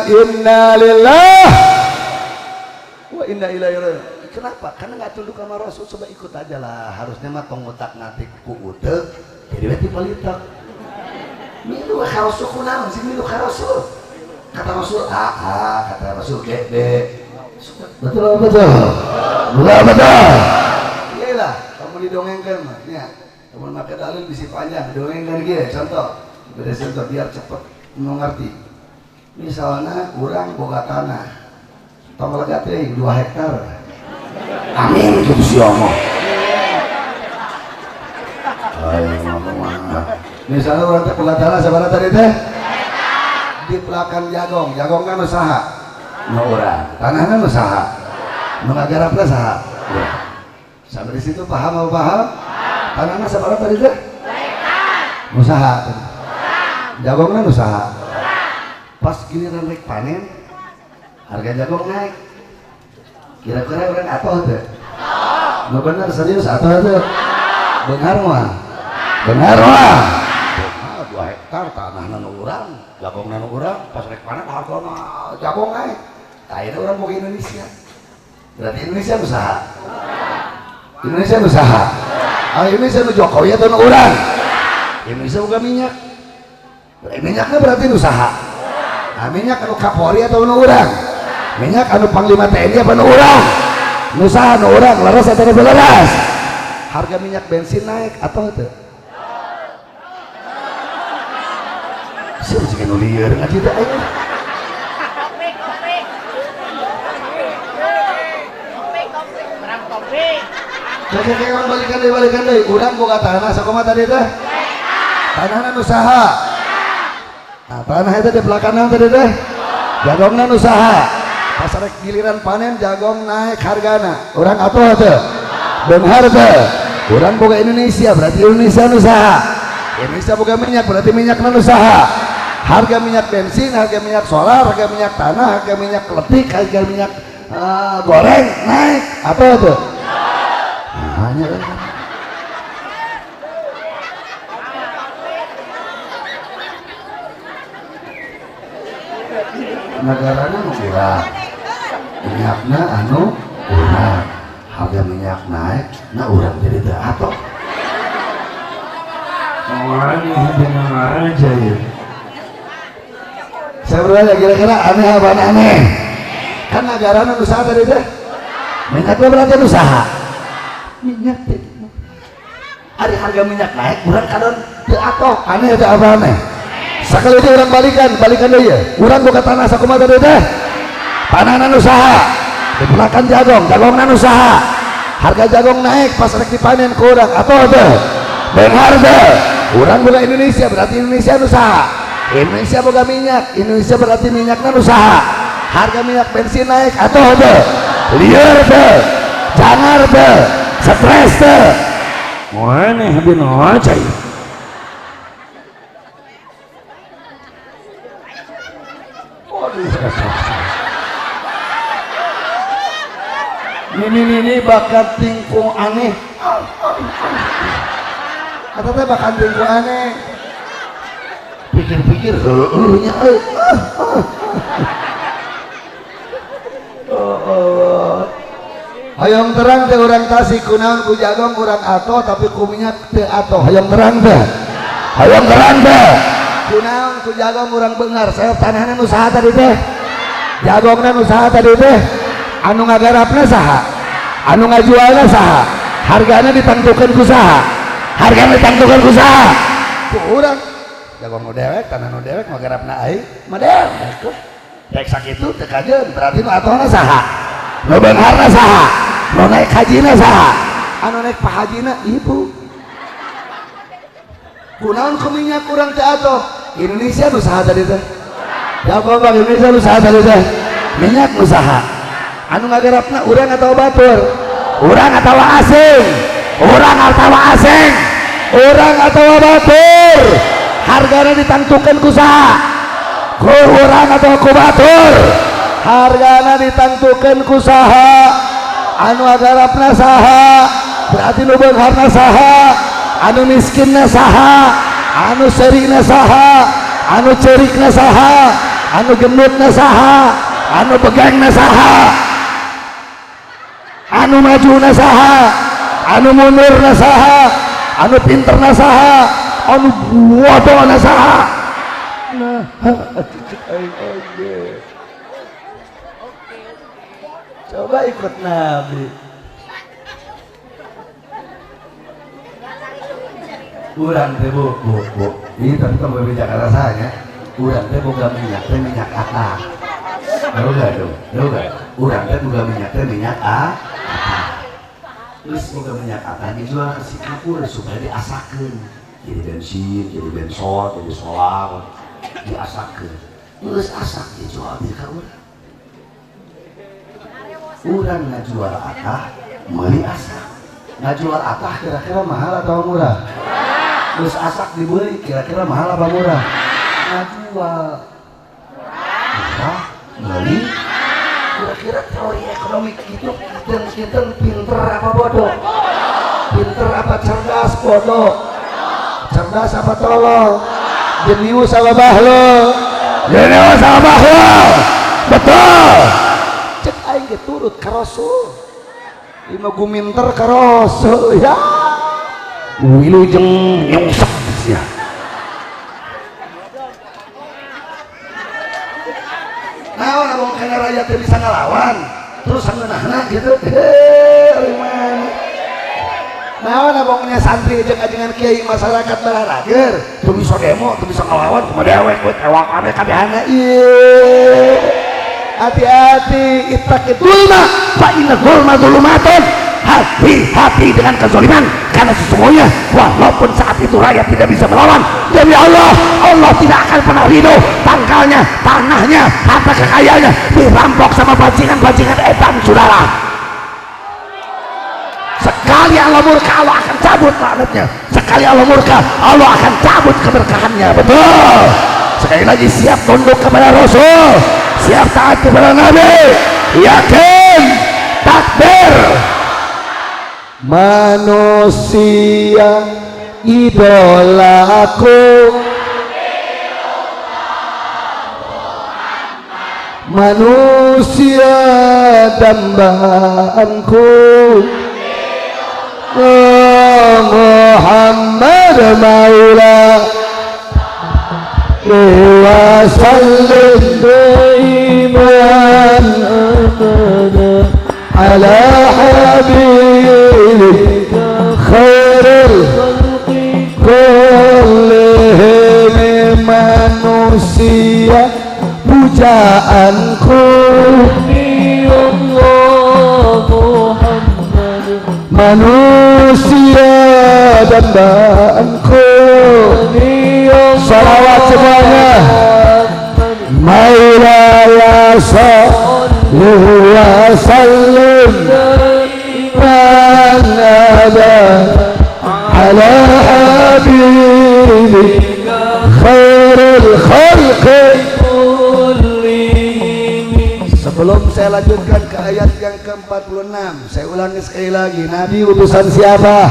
[SPEAKER 4] Inna lillah wa inna ilaihi raji'un. Kenapa? Karena nggak tunduk sama Rasul. Coba ikut aja lah. Harusnya mah tong utak ngatik ku utek jadi weti palitak. Milu ka Rasul kunaon sih milu ka Rasul. Kata Rasul kata Rasul gede. Betul betul. Iyalah, kamu didongengkan mah. Ya, kamu pakai dalil bisi panjang, dongengkan gitu. Contoh, beda contoh biar cepet mengerti. Misalnya orang boga tanah, tong lega teh 2 hektar. Amin gitu sih omong. Ayo ngomong. Misalnya orang teh boga tanah sabaraha tadi teh? Di pelakan jagong kan usaha. Nu urang, tanahna nu saha? Nu ngagarapna saha? Sampai di situ paham apa paham? Tanahna sabaraha tadi teh? Usaha. Jagongna nu saha? Pas giliran rek panen, harga jagong naik. Kira-kira orang atoh teh? Nu bener serius atoh teh? Benar mah. 2 hektar tanahna nu urang, jagongna nu urang, pas rek panen hargana jagong naik. Akhirnya orang mau ke Indonesia. Berarti Indonesia usaha. Indonesia usaha. Indonesia nu Jokowi atau nu urang? Indonesia bukan minyak. Minyaknya berarti usaha. Minyak anu Kapolri atau nu urang? Minyak anu Panglima TNI apa nu urang? Nu usaha nu urang, leres atau leres? Harga minyak bensin naik atau itu? Siapa sih nu lieur ngaji teh aya? Kayak balikan deh. Urang boga tanah sakumaha tadi teh? Tanahna nu saha? Nah, tanah itu di belakang tadi teh. Jagongna nu saha? Pas rek giliran panen jagong naik hargana. Urang atuh teh? Beunghar teh. Urang boga Indonesia berarti Indonesia nu saha? Indonesia boga minyak berarti minyakna nu saha? Harga minyak bensin, harga minyak solar, harga minyak tanah, harga minyak kletik, harga minyak goreng naik. Apa itu? Hanya kan. Negaranya urang, minyaknya anu urang, harga minyak naik, nah urang jadi teu atok.
[SPEAKER 3] Orangnya dengan aja ya.
[SPEAKER 4] Saya bertanya kira-kira aneh apa aneh? Kan negaranya usaha tadi teh, minyaknya berarti usaha. Minyak teh, hari harga minyak naik, urang kadon teu atok, aneh atau apa aneh? Sekali itu orang balikan deh ya. Orang buka tanah sakumaha tadi teh? Tanahna usaha. Di belakang jagongna usaha. Harga jagong naik pas rek dipanen ke urang atuh teh. Benar teh. Urang buka Indonesia berarti Indonesia usaha. Indonesia boga minyak, Indonesia berarti minyakna usaha. Harga minyak bensin naik atuh teh. Lieur teh. Jangar teh. Stres teh.
[SPEAKER 3] Mana habis aja ya.
[SPEAKER 4] Ini bakat tingkung aneh. Kata teh bakat tingkung aneh. Pikir-pikir heueuhnya Hayong terang teh urang Tasik kunaon ku jagong urang ato tapi ku minyak teu ato. Hayong terang teh. Kunaon ku jagong urang beunghar. Saya tanahna nu saha tadi teh? Jagongna nu saha tadi teh? Anu ngagarapna saha? Anu ngajualna saha? Hargana ditentukeun ku saha? Ku urang. Jagong nu dewek, tanah nu dewek ngagarapna aing, mah dewek. Rek sakitu teu kajeun, berarti nu atohna saha? Nu beungharna saha? Nu naik hajina saha? Anu naik pahajina ibu. Kunaon ku minyak urang teu atoh? Indonesia nu saha tadi teh? Jawab Bang, Indonesia nu saha tadi teh? Minyak nu saha? Anu ngagarapna urang atau batur? Urang atau asing? Urang atau batur? Hargana ditentukeun ku saha? Ku urang atau ku batur? Hargana ditentukeun ku saha? Anu ngagarapna saha? Berarti nu beungharna saha? Anu miskinna saha? Anu serina saha? anu cerik nasaha, anu gendut nasaha, anu pegang nasaha, anu maju nasaha, anu mundur nasaha, anu pinter nasaha, anu bodoh nasaha. Nah, coba ikut Nabi. Urang teh bu, ini tapi kamu berbicara rasanya. Urang teh bukan minyak akar. Tahu gak? Urang teh bukan minyak akar. Terus bukan minyak akar dijual ke Singapura supaya diasakan. Jadi bensin, jadi bensol, jadi solar, diasakan. Terus asak dijual di urang. Urang nggak jual akar, meli asak. Nggak jual akar kira-kira mahal atau murah? Terus asak dibeli kira-kira mahal apa murah? Nggak jual murah, beli. Kira-kira teori ekonomi gitu kita pinter apa bodoh? Pinter apa cerdas bodoh? Cerdas apa tolol? Jenius apa bahlul? Jenius apa bahlul? Betul. Cek aing ge turut ka Rasul. Ima guminter ka Rasul ya. Wilujeng nyungsep sia. Naon abang kana rakyat teh bisa ngalawan, terus sangeunahna gitu. Riman. Naon abangnya santri jeung-ajengan kiai masyarakat bararager, teu bisa demo, teu bisa ngalawan, kumaha dewe we tewak ame kabehana ieu. Hati-hati, ittaqidulma fa inna dzulma dzulumatun. Hati-hati dengan kezaliman, karena sesungguhnya walaupun saat itu rakyat tidak bisa melawan, demi Allah, Allah tidak akan pernah ridho tangkalnya, tanahnya, harta kekayaannya dirampok sama bajingan-bajingan edan, saudara. Sekali Allah murka, Allah akan cabut laknatnya. Sekali Allah murka, Allah akan cabut keberkahannya. Betul. Sekali lagi, siap tunduk kepada Rasul, siap taat kepada Nabi, yakin, takbir. Manusia idolaku, manusia dambaanku, Muhammad Maula wa sallim daiman abada ala habibik khairul khalqi kullihim. Manusia pujaanku, manusia dambaanku, salawat semuanya. Maula ya salli wa sallim ala habibik khairul khalqi. Sebelum saya lanjutkan ke ayat yang ke-46, saya ulangi sekali lagi, Nabi utusan siapa?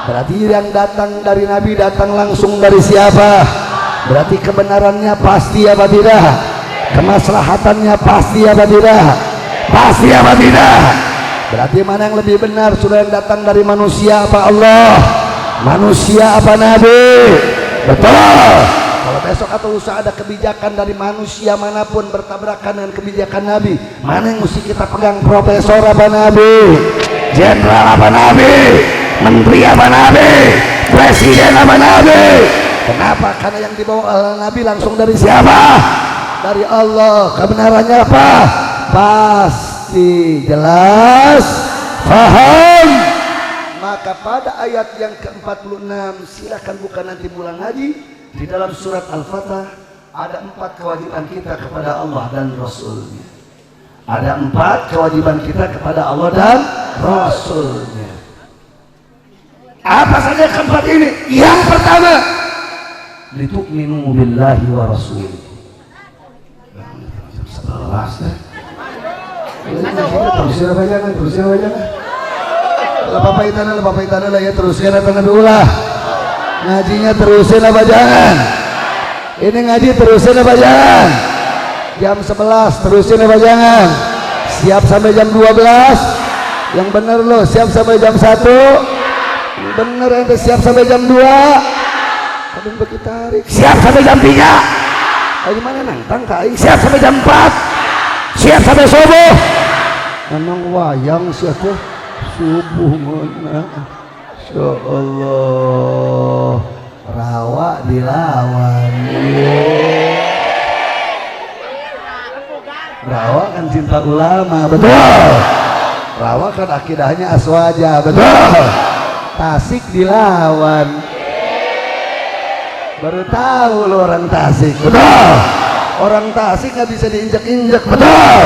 [SPEAKER 4] Berarti yang datang dari Nabi datang langsung dari siapa? Berarti kebenarannya pasti apa tidak? Kemaslahatannya pasti apa tidak? Pasti apa tidak? Berarti mana yang lebih benar? Sudah yang datang dari manusia apa Allah? Manusia apa Nabi? Betul. Kalau besok atau lusa ada kebijakan dari manusia manapun bertabrakan dengan kebijakan Nabi, mana yang mesti kita pegang? Profesor apa Nabi? Jenderal apa Nabi? Menteri apa Nabi? Presiden apa Nabi? Kenapa? Karena yang dibawa oleh Nabi langsung dari siapa? Dari Allah. Kebenarannya apa? Pasti, jelas, paham. Maka pada ayat yang ke-46, silakan buka nanti bulan haji. Di dalam surat Al-Fatah ada 4 kewajiban kita kepada Allah dan Rasulnya. Ada 4 kewajiban kita kepada Allah dan Rasulnya. Apa saja keempat ini? Yang pertama, litu'minu billahi wa rasulih. Teruskan apa jangan? Teruskan apa jangan? Lepas paitanah lah ya, teruskan apa Nabi ulah. Ngajinya terusin apa jangan? Ini ngaji terusin apa jangan? Jam 11 terusin apa jangan? Siap sampai jam 12? Yang bener lo, siap sampai jam 1? Yang bener ente siap sampai jam 2? Kadang bagi tarik. Siap sampai jam 3? Gimana nantang kain? Siap sampai jam 4? Siap sampai subuh? Memang wayang siapa? Subuh mana? Insya Allah rawa dilawan. Rawa kan cinta ulama, betul. Rawa kan akidahnya aswaja, betul. Tasik dilawan. Baru tahu lo orang Tasik, betul. Orang Tasik nggak bisa diinjak-injak, betul.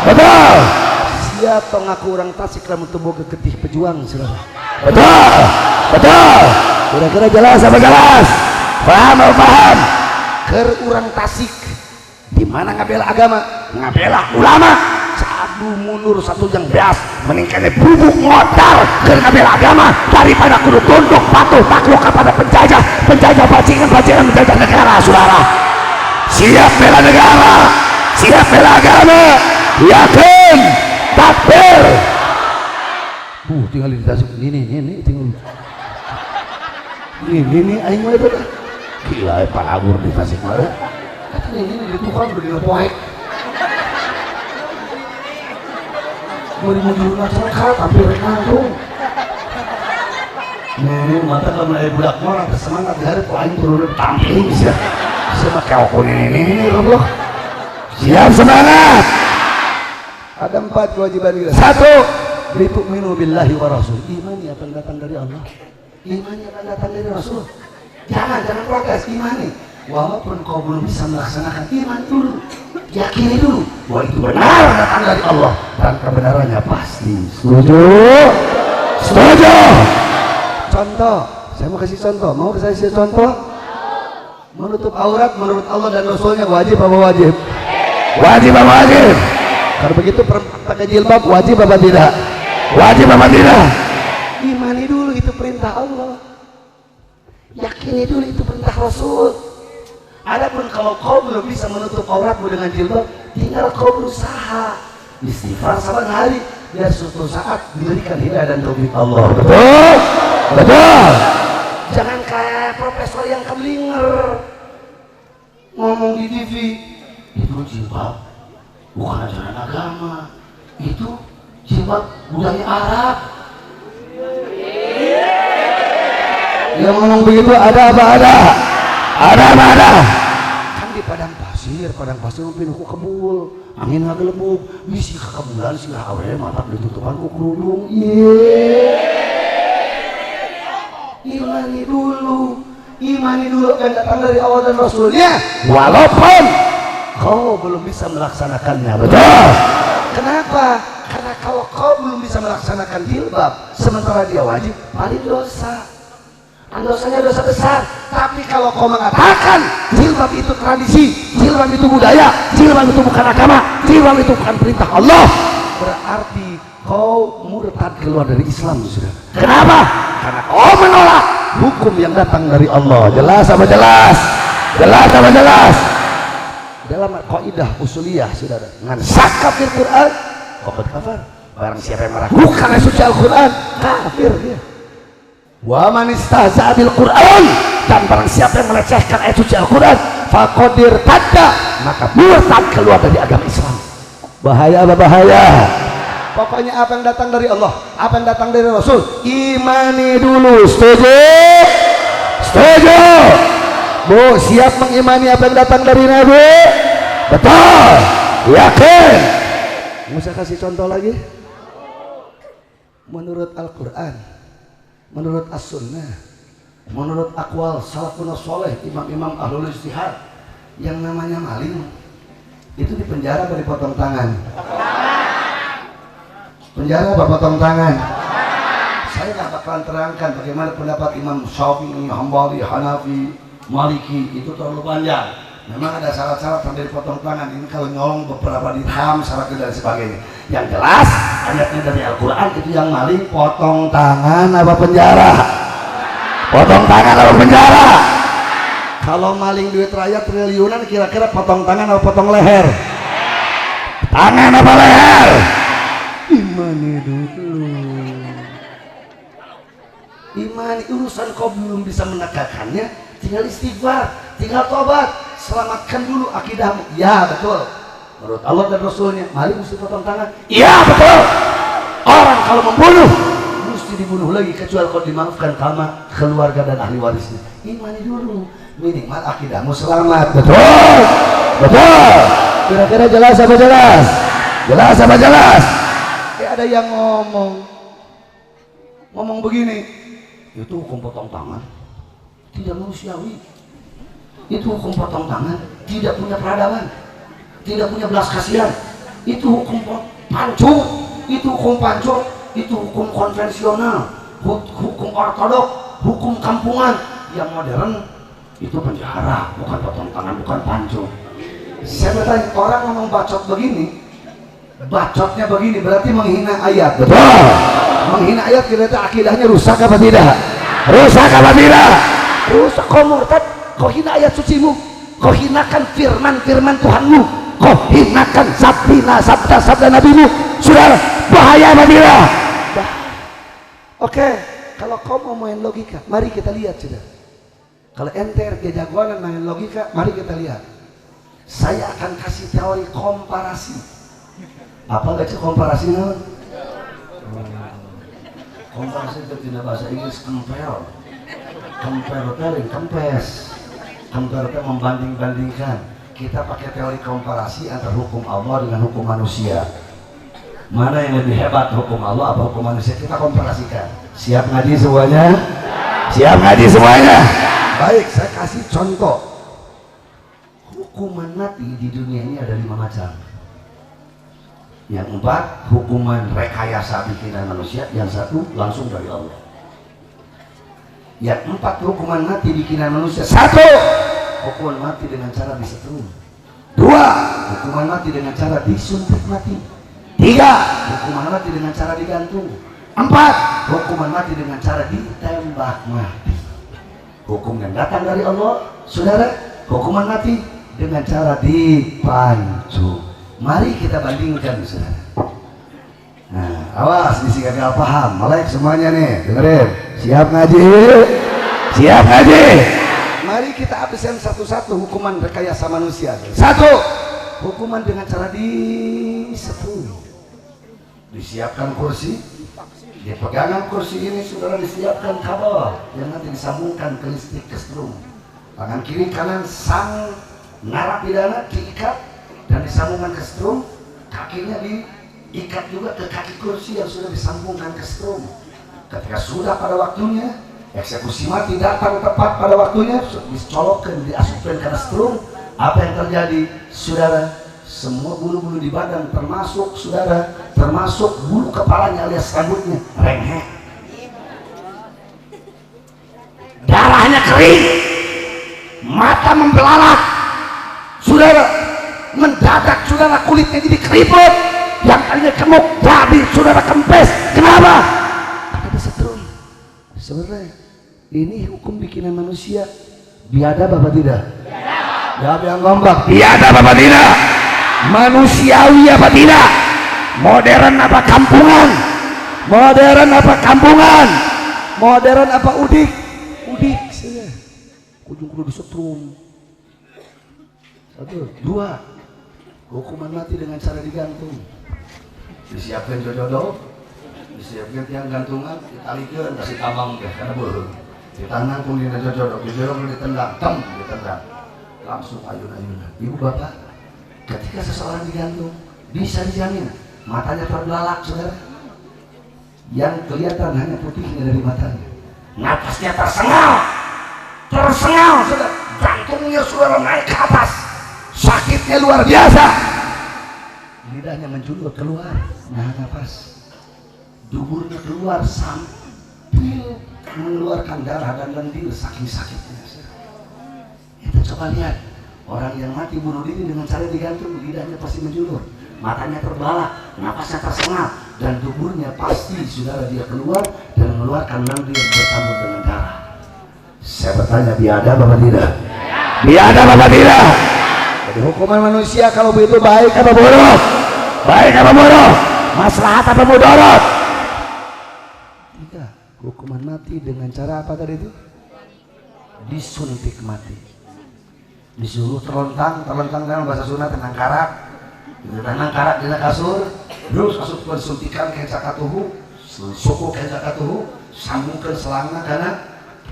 [SPEAKER 4] Betul. Siap tong aku orang Tasik lamun tubuh ketih pejuang saudara. Betul. Betul. Kira-kira jelas apa jelas? Paham atau paham? Ker orang Tasik di mana ngabela agama, ngabela ulama. Sadu mundur satu yang beas meningkatnya bubuk modal ker ngabela agama daripada kudu tunduk patuh takluk kepada penjajah bajingan menjajah negara. Saudara siap bela negara, siap bela agama, yakin takbir. Tinggal di Tasik ini tinggal ini aing mah eta gila palawur di Tasik mah katanya ini ditukang udah dilepoek mau masyarakat hampir nanggung ini mata kalau mulai budak mah semangat di hari aing turun tampil bisa sama kawan ini roblok siap semangat. Ada 4 kewajiban kita. 1. Litu'minu billahi wa rasul. Imani apa yang datang dari Allah. Imani apa yang datang dari Rasul. Jangan protes, imani. Walaupun kau belum bisa melaksanakan, iman dulu. Yakini dulu bahwa itu benar datang dari Allah dan kebenarannya pasti. Setuju? Setuju. Contoh, saya mau kasih contoh. Mau saya kasih contoh? Menutup aurat menurut Allah dan Rasulnya wajib apa wajib? Wajib apa wajib? Kalau begitu pakai jilbab wajib apa tidak? Wajib apa tidak? Imani dulu itu perintah Allah. Yakini dulu itu perintah Rasul. Adapun kalau kau belum bisa menutup auratmu dengan jilbab, tinggal kau berusaha istighfar saban hari biar suatu saat diberikan hidayah dan taufik Allah. Betul? Betul. Jangan kayak profesor yang keblinger ngomong di TV itu jilbab bukan ajaran agama, itu jilbab budaya Arab. Yang ngomong begitu ada apa ada? Ada apa ada? Kan di padang pasir mungkin ku kebul, angin ngagelebuk, bisi kekebulan sih awe mata ditutupan ku kerudung. Imani dulu kan datang dari Allah dan Rasulnya. Walaupun kau belum bisa melaksanakannya, betul? Kenapa? Karena kalau kau belum bisa melaksanakan jilbab sementara dia wajib, paling dosa. Dosanya dosa besar. Tapi kalau kau mengatakan jilbab itu tradisi, jilbab itu budaya, jilbab itu bukan agama, jilbab itu bukan perintah Allah, berarti kau murtad keluar dari Islam, sudah. Kenapa? Karena kau menolak hukum yang datang dari Allah. Jelas apa jelas? Jelas apa jelas? Dalam kaidah usuliyah, saudara, ngan sakap fil Quran faqad kafar. Barang siapa yang meragukan ayat suci Al-Quran, kafir dia. Wa man istahza'a bil Quran, dan barang siapa yang melecehkan ayat suci Al-Quran, faqad irtadda, maka murtad keluar dari agama Islam. Bahaya apa bahaya? Pokoknya apa yang datang dari Allah, apa yang datang dari Rasul, imani dulu. Setuju? Setuju? Bu, siap mengimani apa yang datang dari Nabi? Betul? Yakin? Mau saya kasih contoh lagi? Menurut Al-Quran, menurut As-Sunnah, menurut akwal salafun soleh, imam-imam ahlul ijtihad, yang namanya maling itu dipenjara atau dipotong tangan? Penjara apa potong tangan? Saya nggak bakalan terangkan bagaimana pendapat Imam Syafi'i, Hambali, Hanafi, Maliki, itu terlalu panjang. Memang ada syarat-syarat sampai dipotong tangan. Ini kalau nyolong beberapa dirham, syaratnya dan sebagainya. Yang jelas ayatnya dari Al-Quran itu yang maling potong tangan apa penjara? Potong tangan apa penjara? Kalau maling duit rakyat triliunan kira-kira potong tangan atau potong leher? Tangan apa leher? Imani dulu. Imani urusan kau belum bisa menegakkannya, tinggal istighfar, tinggal tobat, selamatkan dulu akidahmu. Ya betul, menurut Allah dan Rasulnya maling mesti potong tangan. Iya betul. Orang kalau membunuh mesti dibunuh lagi kecuali kalau dimaafkan sama keluarga dan ahli warisnya. Imani dulu, minimal akidahmu selamat. Betul, betul. Kira-kira jelas apa jelas? Jelas apa jelas? Ada yang ngomong begini, itu hukum potong tangan tidak manusiawi, itu hukum potong tangan tidak punya peradaban, tidak punya belas kasihan, itu hukum pancung, itu hukum pancung, itu hukum konvensional, hukum ortodok, hukum kampungan. Yang modern itu penjara, bukan potong tangan, bukan pancung. Saya bertanya, orang ngomong bacot begini, bacotnya begini berarti menghina ayat. Betul. Menghina ayat kira-kira akidahnya rusak apa tidak? Rusak apa tidak? Rusak. Kau murtad, kau hina ayat sucimu, kau hinakan firman Tuhanmu, kau hinakan sabda nabimu. Sudah bahaya apa tidak? Oke, kalau kau mau main logika, mari kita lihat sudah. Kalau ente jagoan main logika, mari kita lihat. Saya akan kasih teori komparasi. Apa baca komparasi non? Komparasi itu tidak bahasa Inggris, compare, compare, membanding-bandingkan. Kita pakai teori komparasi antara hukum Allah dengan hukum manusia. Mana yang lebih hebat, hukum Allah atau hukum manusia? Kita komparasikan. Siap ngaji semuanya? Siap ngaji semuanya? Baik, saya kasih contoh. Hukuman mati di dunia ini ada 5 macam. Yang 4 hukuman rekayasa bikinan manusia, yang 1 langsung dari Allah. Yang 4 hukuman mati bikinan manusia. 1 hukuman mati dengan cara disetrum. 2 hukuman mati dengan cara disuntik mati. 3 hukuman mati dengan cara digantung. 4 hukuman mati dengan cara ditembak mati. Hukum yang datang dari Allah, saudara, hukuman mati dengan cara dipancung. Mari kita bandingkan, saudara. Nah, awas misi gagal paham. Melek semuanya nih, dengerin. Siap ngaji? Siap ngaji? Mari kita absen satu-satu hukuman rekayasa manusia. 1 hukuman dengan cara disetrum. Disiapkan kursi, di pegangan kursi ini saudara disiapkan kabel yang nanti disambungkan ke listrik ke strum. Tangan kiri kanan sang narapidana diikat dan disambungkan ke strum, kakinya diikat juga ke kaki kursi yang sudah disambungkan ke strum. Ketika sudah pada waktunya, eksekusi mati datang tepat pada waktunya, dicolokkan, diasupkan ke strum. Apa yang terjadi, saudara? Semua bulu-bulu di badan termasuk saudara, termasuk bulu kepalanya alias rambutnya renghek, darahnya kering, mata membelalak, saudara, mendadak saudara kulitnya jadi keriput, yang tadinya gemuk jadi saudara kempes. Kenapa? Karena disetrum. Sebenarnya ini hukum bikinan manusia. Biadab apa tidak? Jawab yang kompak. Biadab apa tidak? Manusiawi apa tidak? Modern apa kampungan? Modern apa kampungan? Modern apa udik? Udik saja. Ujung kudu disetrum. 1, 2 hukuman mati dengan cara digantung. Disiapkan jodoh, disiapkan tiang gantungan, ditalikan, kasih tabang deh, karena boleh. Ditanang pun dina jodoh, ditendang, ditendang. Langsung ayun-ayunan. Ibu bapak, ketika seseorang digantung, bisa dijamin matanya terbelalak, saudara. Yang kelihatan hanya putihnya dari matanya. Napasnya tersengal, saudara. Jantungnya saudara naik ke atas, sakitnya luar biasa. Lidahnya menjulur keluar, nahan nafas. Duburnya keluar sambil mengeluarkan darah dan lendir saking sakitnya. Kita coba lihat. Orang yang mati bunuh diri dengan cara digantung, lidahnya pasti menjulur, matanya terbelalak, napasnya tersengal, dan tubuhnya pasti saudara dia keluar dan mengeluarkan lendir bercampur dengan darah. Saya bertanya, biadab apa tidak? Biadab apa tidak? Jadi hukuman manusia kalau begitu baik apa buruk? Baik apa buruk? Maslahat apa mudarat? Tidak. Hukuman mati dengan cara apa tadi itu? Disuntik mati. Disuruh terlentang dalam bahasa Sunda tenang karak. Tenang karak dina kasur, terus kasur bersuntikan ke sakatuhu, suku ke sakatuhu, sambungkan selangna karena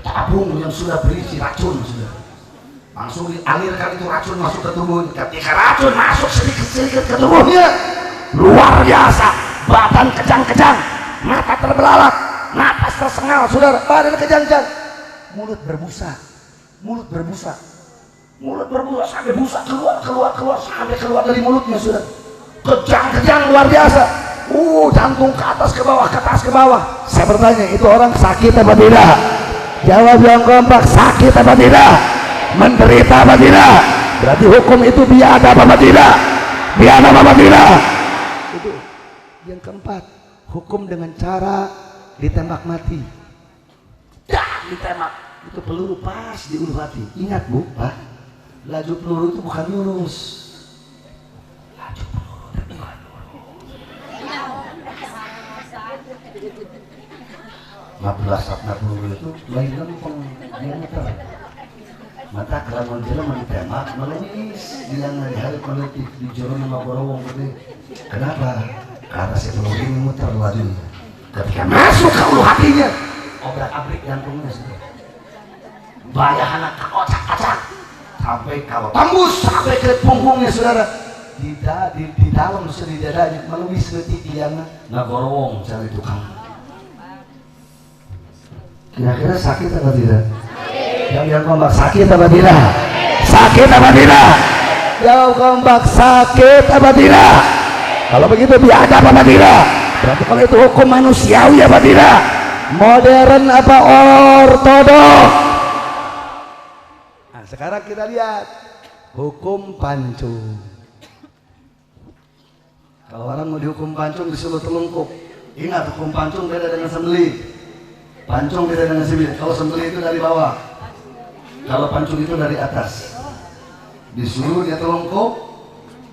[SPEAKER 4] tabung yang sudah berisi racun sudah. Langsung dialirkan itu racun masuk ke tubuh. Ketika racun masuk sedikit-sedikit ke tubuhnya, luar biasa, badan kejang-kejang, mata terbelalak, napas tersengal, saudara, badan kejang-kejang, mulut berbusa sampai busa keluar sampai keluar dari mulutnya, sudah kejang-kejang luar biasa. Jantung ke atas ke bawah. Saya bertanya, itu orang sakit apa tidak? Jawab yang kompak, sakit apa tidak? Menderita apa tidak? Berarti hukum itu biadab apa tidak? Biadab apa tidak? Itu yang keempat, hukum dengan cara ditembak mati. Ditembak itu peluru pas di ulu hati. Ingat bu, Pak, laju peluru itu bukan lurus. Laju peluru itu bukan lurus. 15 peluru itu lain lempeng diameter. Mata kelamun jelema ditembak melengis yang hari politik di jero nama borowong gede. Kenapa? Karena si peluru ini muter laju. Ketika masuk ke ulu hatinya, obrak-abrik jantungnya sudah. Bayahan kocak-kacak sampai kalau tembus sampai ke punggungnya, saudara. Di dalam sudah di dadanya melewis letik yang ngagorowong cari tukang. Kira-kira sakit apa tidak? Yang kompak, sakit apa tidak? Sakit apa tidak? Jawab kompak, sakit apa tidak? Kalau begitu biadab apa tidak? Berarti kalau itu hukum manusiawi apa tidak? Modern apa ortodoks? Nah, sekarang kita lihat hukum pancung. Kalau orang mau dihukum pancung disuruh telungkup. Ingat, hukum pancung beda dengan sembelih. Pancung beda dengan sembelih. Kalau sembelih itu dari bawah, kalau pancung itu dari atas. Disuruh dia telungkup,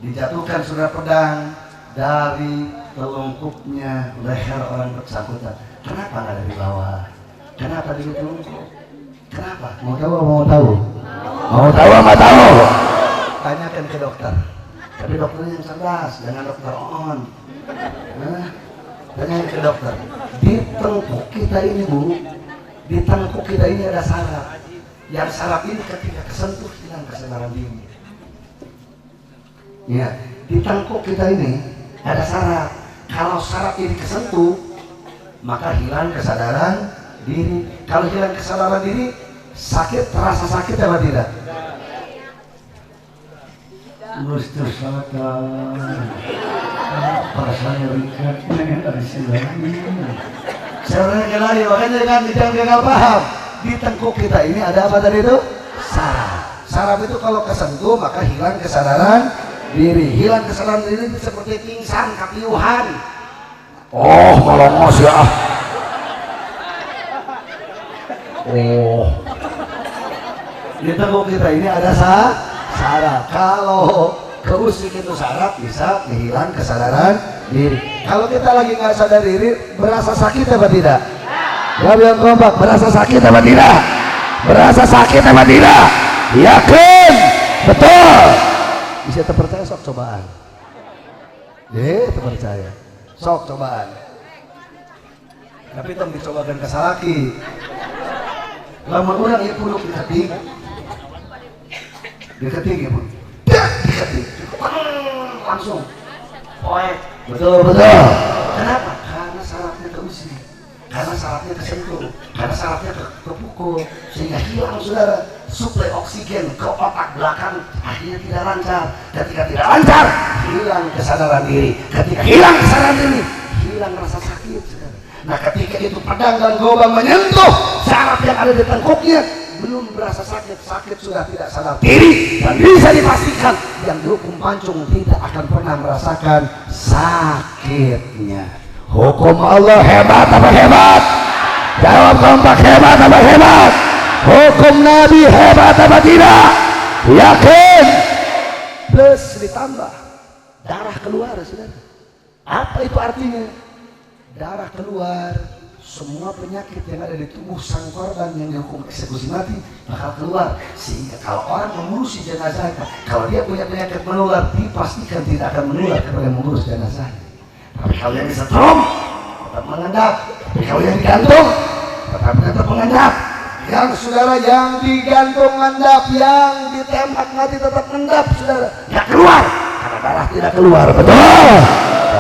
[SPEAKER 4] dijatuhkan sudah pedang dari telungkupnya leher orang bersangkutan. Kenapa nggak dari bawah? Kenapa dia telungkup? Kenapa? Mau tahu? Mau tahu? Mau tahu? Mau tahu? Tanyakan ke dokter. Tapi dokternya yang cerdas, jangan dokter on. Tanyakan ke dokter. Di tengkuk kita ini bu, di tengkuk kita ini ada saraf. Yang saraf ini ketika kesentuh hilang kesadaran diri. Ya, di tengkuk kita ini ada saraf. Kalau saraf ini kesentuh, maka hilang kesadaran diri. Kalau hilang kesadaran diri, sakit, terasa sakit apa tidak? Terus rasanya ringan dari sini. Sebenarnya lagi, makanya jangan gagal paham. Di tengkuk kita ini ada apa tadi itu? Saraf. Saraf itu kalau kesentuh maka hilang kesadaran diri. Hilang kesadaran diri itu seperti pingsan, kapiuhan. Oh, melongos ya. Oh. Di tengkuk kita ini ada saraf. Kalau keusik itu saraf bisa hilang kesadaran diri. Kalau kita lagi nggak sadar diri, berasa sakit apa tidak? Jawab yang kompak, berasa sakit apa tidak? Berasa sakit apa tidak? Yakin? Betul? Bisa terpercaya, sok cobaan. Terpercaya, sok cobaan. Tapi tong dicobakan ke salaki. Lama orang ya puluk diketik ya pun. Diketik. Langsung. Poek. Betul. Kenapa? Karena sarafnya keusik. Karena sarafnya kesentuh. Karena sarafnya kepukul. Sehingga hilang saudara suplai oksigen ke otak belakang. Akhirnya tidak lancar. Ketika tidak lancar, hilang kesadaran diri. Ketika hilang kesadaran diri, hilang rasa sakit saudara. Nah ketika itu pedang dan gobang menyentuh saraf yang ada di tengkuknya, belum berasa sakit sudah tidak sadar diri, dan bisa dipastikan yang dihukum pancung tidak akan pernah merasakan sakitnya. Hukum Allah hebat apa hebat? Jawab kompak, hebat apa hebat? Hukum Nabi hebat apa tidak? yakin, plus ditambah darah keluar, saudara. Apa itu artinya? Darah keluar, semua penyakit yang ada di tubuh sang korban yang dihukum eksekusi mati bakal keluar. Sehingga kalau orang mengurusi jenazahnya, kalau dia punya penyakit menular, dipastikan tidak akan menular kepada yang mengurus jenazahnya. Tapi kalau yang disetrum tetap mengendap, tapi kalau yang digantung tetap mengendap. Yang saudara yang digantung mengendap, yang ditembak mati tetap mengendap, saudara. Tidak keluar karena darah tidak keluar. Betul.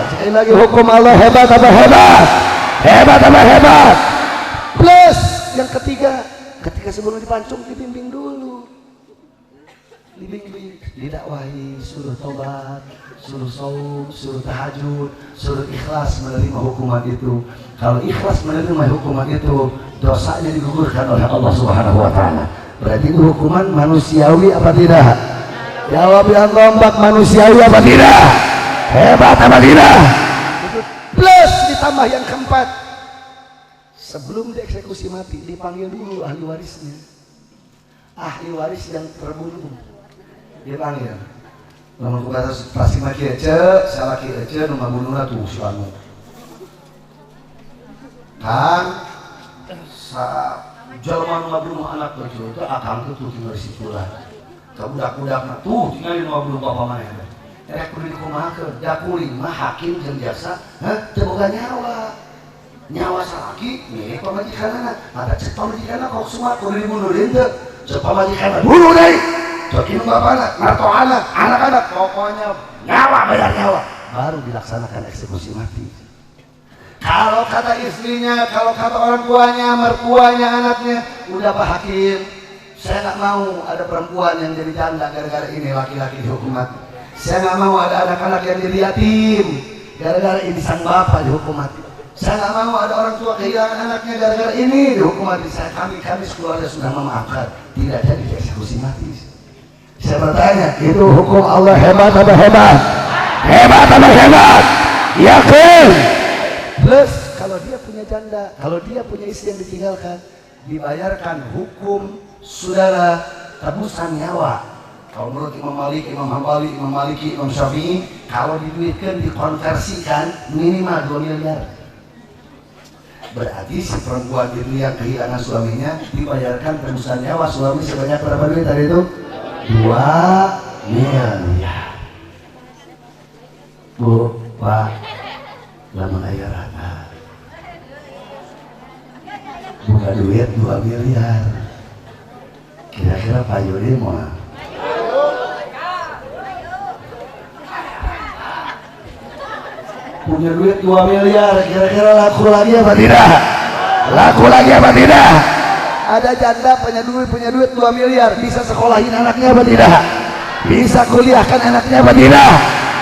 [SPEAKER 4] Sekali lagi, hukum Allah hebat apa hebat? Hebat apa hebat? Plus yang ketiga, ketika sebelum dipancung dibimbing dulu, dibimbing, didakwahi, suruh tobat, suruh saum, suruh tahajud, suruh ikhlas menerima hukuman itu. Kalau ikhlas menerima hukuman itu, dosanya digugurkan oleh Allah Subhanahu wa Ta'ala. Berarti itu hukuman manusiawi apa tidak? Jawab yang kompak, manusiawi apa tidak? Hebat apa tidak? Plus ditambah yang keempat, sebelum dieksekusi mati dipanggil dulu ahli warisnya. Ahli waris yang terbunuh dipanggil. Namun kata pasti maki aja, saya laki aja rumah bunuhnya tuh suami. Kan Jerman rumah bunuh anak berjual itu akan tuh tinggal di situlah. Budak-budak tuh tinggal di rumah bunuh bapak mana. Erek kudu dikumahakeun, da kuring mah hakim jeung jaksa, teu boga nyawa. Nyawa salaki milik pamajikanana. Mata cek pamajikanana kok semua kudu dibunuh deui teu. Cek pamajikanana bunuh deui. Cek ieu bapana, martoana, anak-anak pokoknya nyawa bayar nyawa. Baru dilaksanakan eksekusi mati. Kalau kata istrinya, kalau kata orang tuanya, mertuanya, anaknya, udah Pak Hakim, saya nggak mau ada perempuan yang jadi janda gara-gara ini laki-laki dihukum mati. Saya nggak mau ada anak-anak yang jadi yatim gara-gara ini sang bapak dihukum mati. Saya nggak mau ada orang tua kehilangan anaknya gara-gara ini dihukum mati. Kami sekeluarga sudah memaafkan, tidak jadi dieksekusi mati. Saya bertanya, itu hukum Allah hebat apa hebat? Hebat apa hebat? Yakin. Plus kalau dia punya janda, kalau dia punya istri yang ditinggalkan, dibayarkan hukum saudara tebusan nyawa. Kalau menurut Imam Malik, Imam Hambali, Imam Maliki, Imam Syafi'i, kalau diduitkan, dikonversikan minimal 2 miliar. Berarti si perempuan itu yang kehilangan suaminya dibayarkan tebusan nyawa suami sebanyak berapa duit tadi itu? 2 miliar. Bu, Pak, lama ayah rata. Buka duit 2 miliar. Kira-kira Pak Yudi mau? Punya duit 2 miliar, kira-kira laku lagi apa tidak? Laku lagi apa tidak? Ada janda punya duit 2 miliar, bisa sekolahin anaknya apa tidak? Bisa kuliahkan anaknya apa tidak?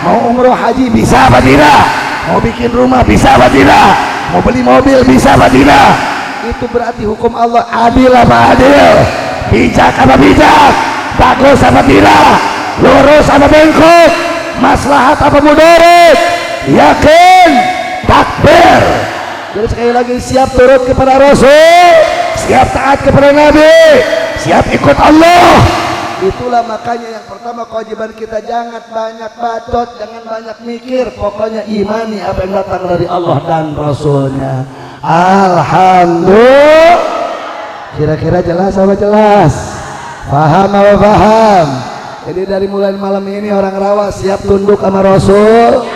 [SPEAKER 4] Mau umroh haji bisa apa tidak? Mau bikin rumah bisa apa tidak? Mau beli mobil bisa apa tidak? Itu berarti hukum Allah adil apa adil? Bijak apa bijak? Bagus apa tidak? Lurus apa bengkok? Maslahat apa mudarat? Yakin, takbir. Jadi sekali lagi, siap turut kepada Rasul, siap taat kepada Nabi, siap ikut Allah. Itulah makanya yang pertama kewajiban kita, jangan banyak bacot, jangan banyak mikir, pokoknya imani apa yang datang dari Allah dan Rasulnya. Alhamdulillah. Kira-kira jelas apa jelas? Paham apa paham? Jadi dari mulai malam ini orang Rawa siap tunduk sama Rasul.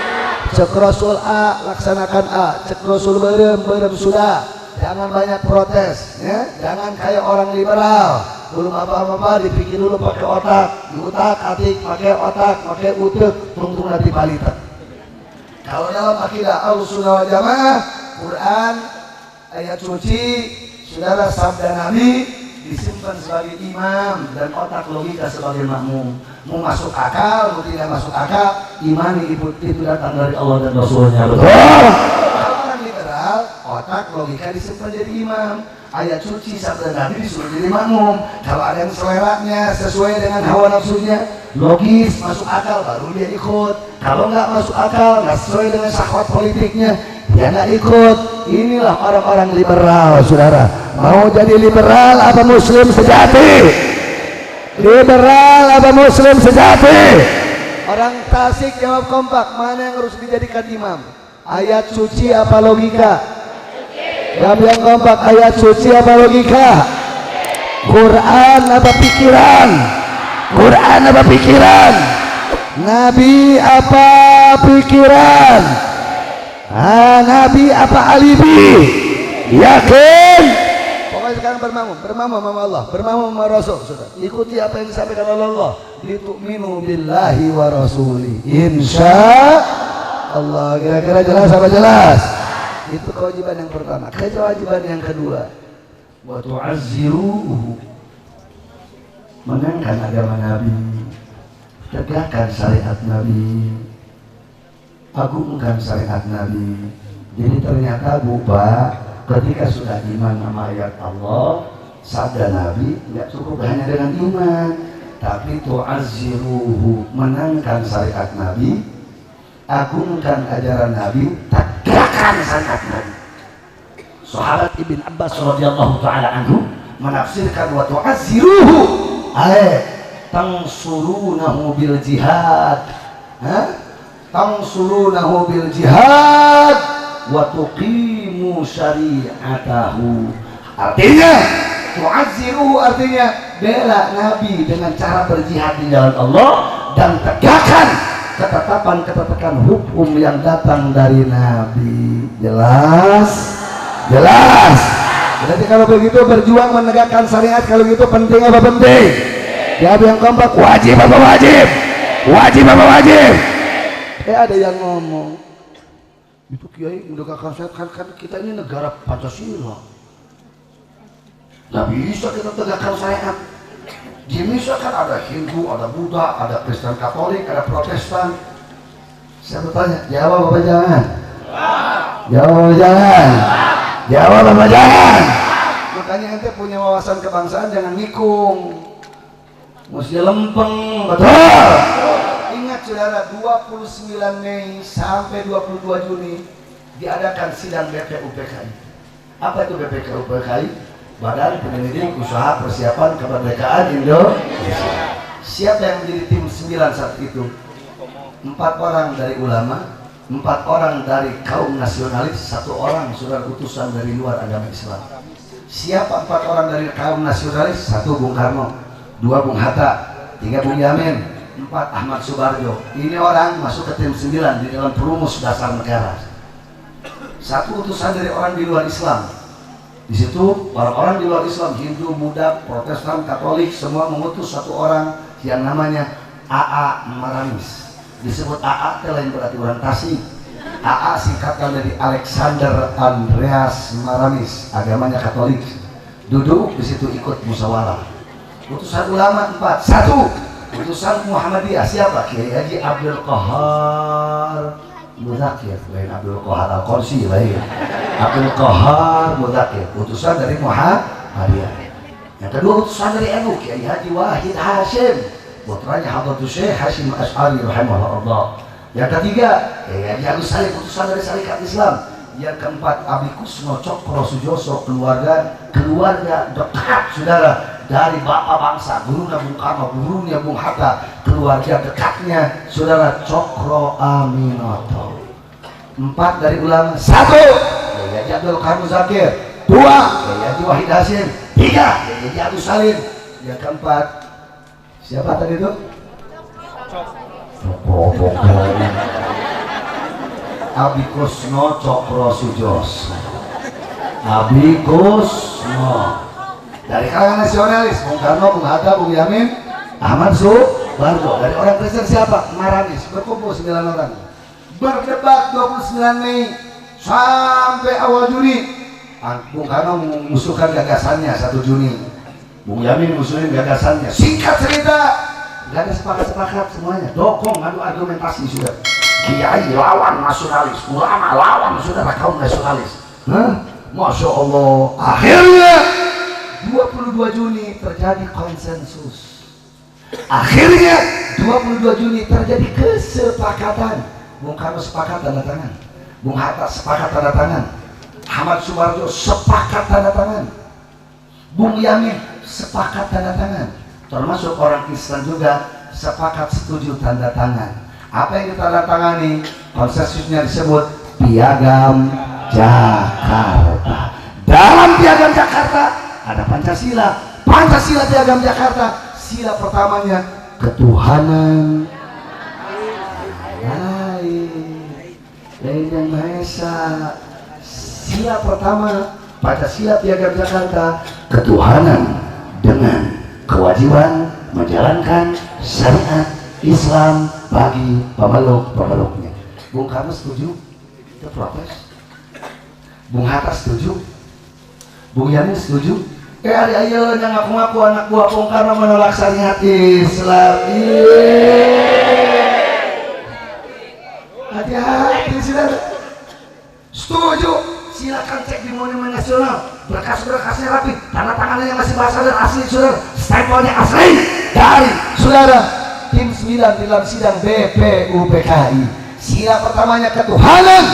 [SPEAKER 4] Cek Rasul A, laksanakan A. Cek Rasul berem sudah. Jangan banyak protes, ya. Jangan kayak orang liberal. Belum apa-apa dipikir dulu pakai otak, diutak-atik, pakai otak, pakai utek, tungtung nanti balita. Kalau dalam akidah Ahlussunnah wal Jamaah, Quran, ayat suci, saudara sabda Nabi disimpan sebagai imam dan otak logika sebagai makmum. Mau masuk akal, mau tidak masuk akal, imani itu datang dari Allah dan Rasulnya. Betul. Kalau orang liberal, otak logika disimpan jadi imam, ayat suci sabda Nabi disuruh jadi makmum. Kalau ada yang seleranya sesuai dengan hawa nafsunya, logis masuk akal, baru dia ikut. Kalau nggak masuk akal, nggak sesuai dengan syahwat politiknya, dia nggak ikut. Inilah orang-orang liberal, saudara. Mau jadi liberal apa muslim sejati? Liberal apa Muslim sejati? Orang Tasik jawab kompak, mana yang harus dijadikan imam? Ayat suci apa logika? Jawab yang kompak, ayat suci apa logika? Quran apa pikiran? Quran apa pikiran? Nabi apa pikiran? Nabi apa alibi? Yakin? Pokoknya sekarang bermamum sama Allah, bermamum sama Rasul. Sudah. Ikuti apa yang disampaikan oleh Allah. Litu'minu billahi wa rasuli. Insya Allah. Kira-kira jelas apa jelas? Itu kewajiban yang pertama. Kewajiban yang kedua, wa tu'azziruhu, menangkan agama Nabi, tegakkan syariat Nabi, agungkan syariat Nabi. Jadi ternyata Bupa ketika sudah iman sama ayat Allah, sabda Nabi, tidak cukup hanya dengan iman, tapi tu'azziruhu, menangkan syariat Nabi, agungkan ajaran Nabi, tegakkan syariat Nabi. Sahabat Ibn Abbas radhiyallahu taala anhu menafsirkan wa tu'azziruhu ay tansurunahu bil jihad, tansurunahu bil jihad wa tuqimu syari'atahu. Artinya tu'azziruhu artinya bela Nabi dengan cara berjihad di jalan Allah dan tegakkan ketetapan hukum yang datang dari Nabi. Jelas? Jelas. Berarti kalau begitu berjuang menegakkan syariat, kalau gitu penting apa penting? Jawab yang kompak, wajib apa wajib? Wajib apa wajib? Ada yang ngomong, itu Kiai menegakkan syariat, kan kita ini negara Pancasila, nggak bisa kita tegakkan syariat. Di Indonesia kan ada Hindu, ada Buddha, ada Kristen Katolik, ada Protestan. Saya bertanya, jawab apa jangan? Jawab apa jangan? Jawab apa jangan? Makanya ente punya wawasan kebangsaan jangan nikung, mesti lempeng, betul. Ingat saudara, 29 Mei sampai 22 Juni diadakan sidang BPUPKI. Apa itu BPUPKI? Badan Penyelidik Usaha Persiapan Kemerdekaan Indonesia. Siapa yang menjadi tim 9 saat itu? 4 orang dari ulama, 4 orang dari kaum nasionalis, 1 orang saudara utusan dari luar agama Islam. Siapa 4 orang dari kaum nasionalis? 1 Bung Karno, 2 Bung Hatta, 3 Bung Yamin, 4 Ahmad Subarjo. Ini orang masuk ke tim 9 di dalam perumus dasar negara. 1 utusan dari orang di luar Islam. Di situ orang-orang di luar Islam, Hindu, Buddha, Protestan, Katolik, semua mengutus 1 orang yang namanya AA Maramis. Disebut AA lain berarti orang Tasik. AA singkatan dari Alexander Andreas Maramis, agamanya Katolik. Duduk di situ ikut musyawarah. Utusan ulama 4. 1 utusan Muhammadiyah, siapa? Kiai Haji Abdul Qahar Muzakir, lain Abdul Qahar Al-Qursi, lain Abdul Qahar Muzakir, utusan dari Muhammadiyah. Yang kedua utusan dari NU, Kiai Haji Wahid Hashim, putranya Hadratus Syekh Hashim Asy'ari rahimahullah. Yang ketiga Kiai Haji Agus Salim, utusan dari Syarikat Islam. Yang keempat Abi Kusno Cokro Sujoso, keluarga dekat saudara dari bapak bangsa, gurunya Bung Karno, gurunya Bung Hatta, keluarga dekatnya saudara Cokro Aminoto. 4 dari ulama. 1 Kiai Haji Abdul Qadir Zakir, 2 Kiai Haji Wahid Hashim, 3 Kiai Haji Agus Salim. Yang keempat siapa tadi itu? Cokro Abi Kusno Cokro Sujoso. Abi Kusno dari kalangan nasionalis, Bung Karno, Bung Hatta, Bung Yamin, Ahmad Subarjo. Dari orang Kristen siapa? Maramis. Berkumpul 9 orang. Berdebat 29 Mei sampai awal Juni. Bung Karno mengusulkan gagasannya 1 Juni. Bung Yamin mengusulkan gagasannya. Singkat cerita, gak ada sepakat-sepakat semuanya. Dokong, adu argumentasi sudah. Kiai lawan nasionalis, ulama lawan saudara kaum nasionalis. Masya Allah. Akhirnya 22 Juni terjadi konsensus. Akhirnya 22 Juni terjadi kesepakatan. Bung Karno sepakat tanda tangan, Bung Hatta sepakat tanda tangan, Ahmad Subarjo sepakat tanda tangan, Bung Yamin sepakat tanda tangan, termasuk orang Islam juga sepakat setuju tanda tangan. Apa yang ditandatangani? Konsensusnya disebut Piagam Jakarta. Dalam Piagam Jakarta ada Pancasila. Pancasila Piagam Jakarta, sila pertamanya ketuhanan yang Maha Esa. Sila pertama Pancasila Piagam Jakarta, ketuhanan dengan kewajiban menjalankan syariat Islam bagi pemeluk-pemeluknya. Bung Karno setuju? Kita protes. Bung Hatta setuju? Bung Yani setuju? Ayo yang ngaku-ngaku anak buah Bung Karno menolak syariat Islam. Hati-hati saudara. Setuju? Silakan cek di Monumen Nasional, berkas-berkasnya rapi, tanda tangannya masih bahasa dan asli saudara, stempelnya asli dari saudara tim 9 dalam sidang BPUPKI. Sila pertamanya ketuhanan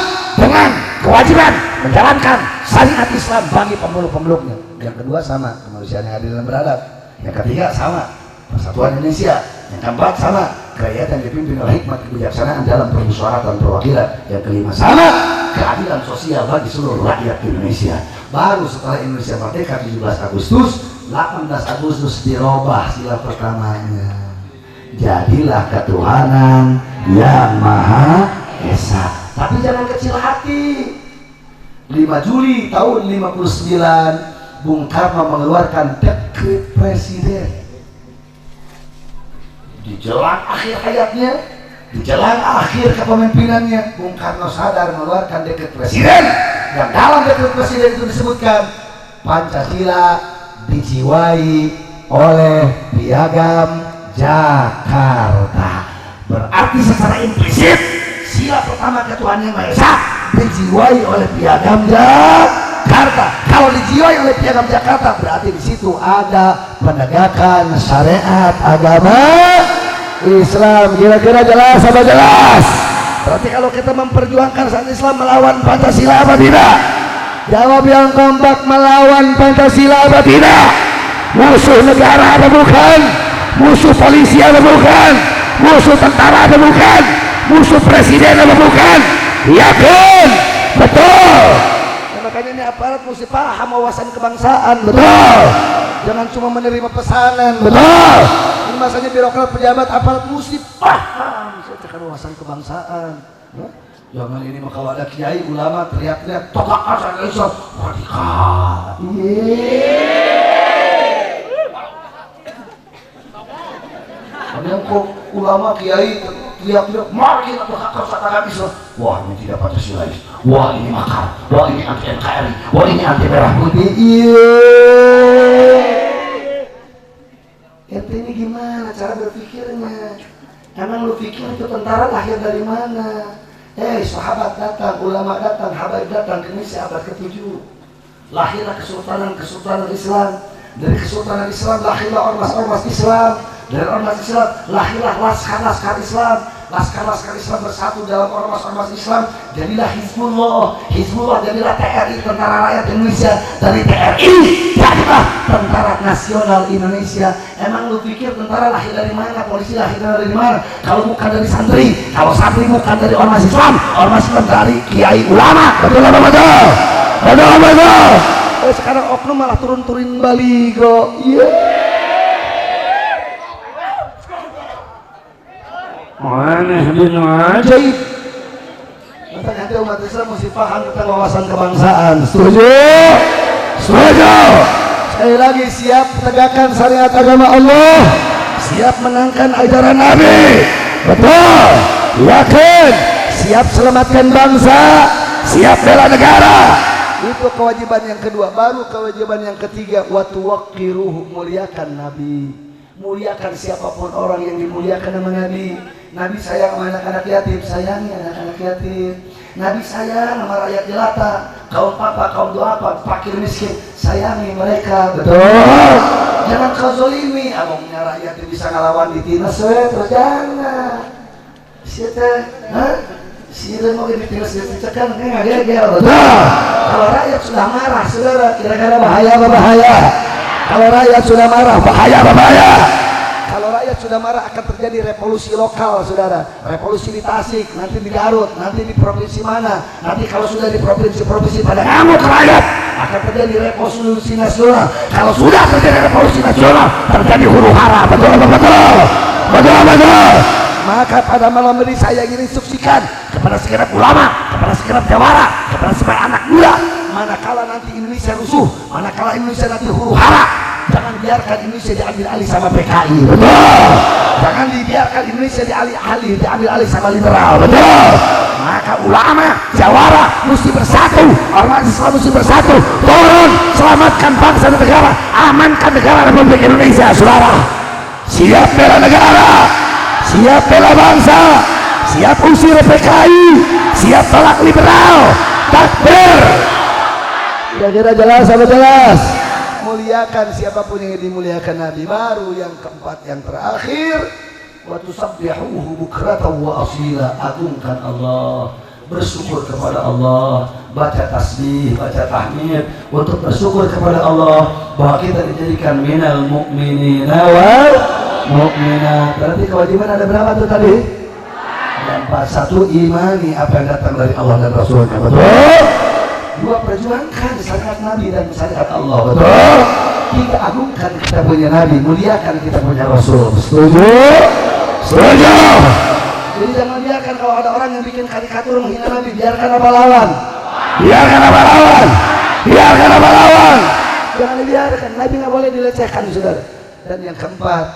[SPEAKER 4] dengan kewajiban menjalankan syariat Islam bagi pemeluk-pemeluknya. Yang kedua sama, kemanusiaan yang adil dan beradab. Yang ketiga sama, persatuan Indonesia. Yang keempat sama, kerakyatan dipimpin oleh hikmat kebijaksanaan dalam permusyawaratan perwakilan. Yang kelima sama, keadilan sosial bagi seluruh rakyat Indonesia. Baru setelah Indonesia merdeka 17 Agustus, 18 Agustus dirubah sila pertamanya. Jadilah ketuhanan yang Maha Esa. Tapi jangan kecil hati. 5 Juli tahun 59, Bung Karno mengeluarkan dekret presiden. Di jelang akhir hayatnya, di jelang akhir kepemimpinannya, Bung Karno sadar mengeluarkan dekret presiden. Dan dalam dekret presiden itu disebutkan Pancasila dijiwai oleh Piagam Jakarta. Berarti secara implisit sila pertama ketuhanan yang Maha Esa dijiwai oleh Piagam Jakarta. Kalau dijiwai oleh Piagam Jakarta berarti di situ ada penegakan syariat agama Islam. Kira-kira jelas apa jelas? Berarti kalau kita memperjuangkan syariat Islam melawan Pancasila apa tidak? Jawab yang kompak, melawan Pancasila apa tidak? Musuh negara apa bukan? Musuh polisi apa bukan? Musuh tentara apa bukan? Musuh presiden apa bukan? Yakin? Betul. Nah, makanya ini aparat mesti paham wawasan kebangsaan. Betul. Jangan cuma menerima pesanan. Betul. Ini masanya birokrat, pejabat, aparat mesti paham wawasan kebangsaan. Jangan ini mah kalau ada kiai ulama teriak-teriak tolak asal Islam radikal. Yang kok ulama kiai teriak-teriak mari kita berhakar katakan Islam. Wah ini tidak Pancasilais. Wah ini makar. Wah ini anti NKRI. Wah ini anti merah putih. Ente ini gimana cara berpikirnya? Emang lu pikir itu tentara lahir dari mana? Sahabat datang, ulama datang, habaib datang ke Indonesia abad ke-7. Lahirlah kesultanan Islam. Dari kesultanan Islam lahirlah ormas-ormas Islam. Dari ormas Islam lahirlah laskar-laskar Islam. Laskar-laskar Islam bersatu dalam ormas-ormas Islam. Jadilah Hizbullah jadilah TRI, Tentara Rakyat Indonesia. Dari TRI jadilah Tentara Nasional Indonesia. Emang lu pikir tentara lahir dari mana? Polisi lahir dari mana? Kalau bukan dari santri, kalau santri bukan dari ormas Islam dari kiai ulama. Betul apa betul? Betul apa betul? Sekarang oknum malah turun-turunin baligo. Aneh bin ajaib. Makanya umat Islam mesti paham tentang wawasan kebangsaan. Setuju? Setuju. Sekali lagi, siap tegakkan syariat agama Allah, siap menangkan ajaran Nabi. Betul. Yakin. Siap selamatkan bangsa, siap bela negara. Itu kewajiban yang kedua. Baru kewajiban yang ketiga, wa tuwaqqiruhu, muliakan Nabi. Muliakan siapapun orang yang dimuliakan sama Nabi. Nabi sayang sama anak-anak yatim, sayangi anak-anak yatim. Nabi sayang sama rakyat jelata, kaum papa, kaum duafa, fakir miskin, sayangi mereka. Betul. Jangan kau zolimi. Abangnya rakyat yang bisa ngelawan di Tinas, terus jangan. Siapa? Siapa mau di Tinas dicekkan? Nggak gel. Betul. Kalau rakyat sudah marah, saudara, kira-kira bahaya apa bahaya? Kalau rakyat sudah marah, bahaya apa bahaya? Kalau rakyat sudah marah akan terjadi revolusi lokal, saudara. Revolusi di Tasik, nanti di Garut, nanti di provinsi mana. Nanti kalau sudah di provinsi-provinsi pada ngamuk rakyat, akan terjadi revolusi nasional. Kalau sudah terjadi revolusi nasional, terjadi huru hara. Betul, betul, betul, betul. Maka pada malam ini saya ingin instruksikan kepada segenap ulama, kepada segenap jawara, kepada segenap anak muda, manakala nanti Indonesia rusuh, manakala Indonesia nanti huru hara, jangan biarkan Indonesia diambil alih sama PKI. Betul. Jangan dibiarkan Indonesia diambil alih sama liberal. Betul. Maka ulama, jawara mesti bersatu, ormas Islam mesti bersatu, turun, selamatkan bangsa dan negara, amankan negara Republik Indonesia, saudara. Siap bela negara, siap bela bangsa, siap usir PKI, siap tolak liberal. Takbir. Kira-kira jelas apa jelas? Muliakan siapapun yang dimuliakan Nabi. Baru yang keempat, yang terakhir, wa tusabbihuhu bukratan wa asila, agungkan Allah, bersyukur kepada Allah, baca tasbih, baca tahmid untuk bersyukur kepada Allah bahwa kita dijadikan minal mu'minina wal mu'minat. Berarti kewajiban ada berapa tuh tadi? Ada 4. 1, imani apa yang datang dari Allah dan Rasulnya. Betul. 2, perjuangkan syariat Nabi dan syariat Allah. Betul. 3, agungkan kita punya Nabi, muliakan kita punya Rasul. Setuju? Setuju. Jadi jangan biarkan kalau ada orang yang bikin karikatur menghina Nabi, biarkan apa lawan? Biarkan apa lawan? Biarkan apa lawan? Jangan dibiarkan. Nabi nggak boleh dilecehkan, saudara. Dan yang keempat,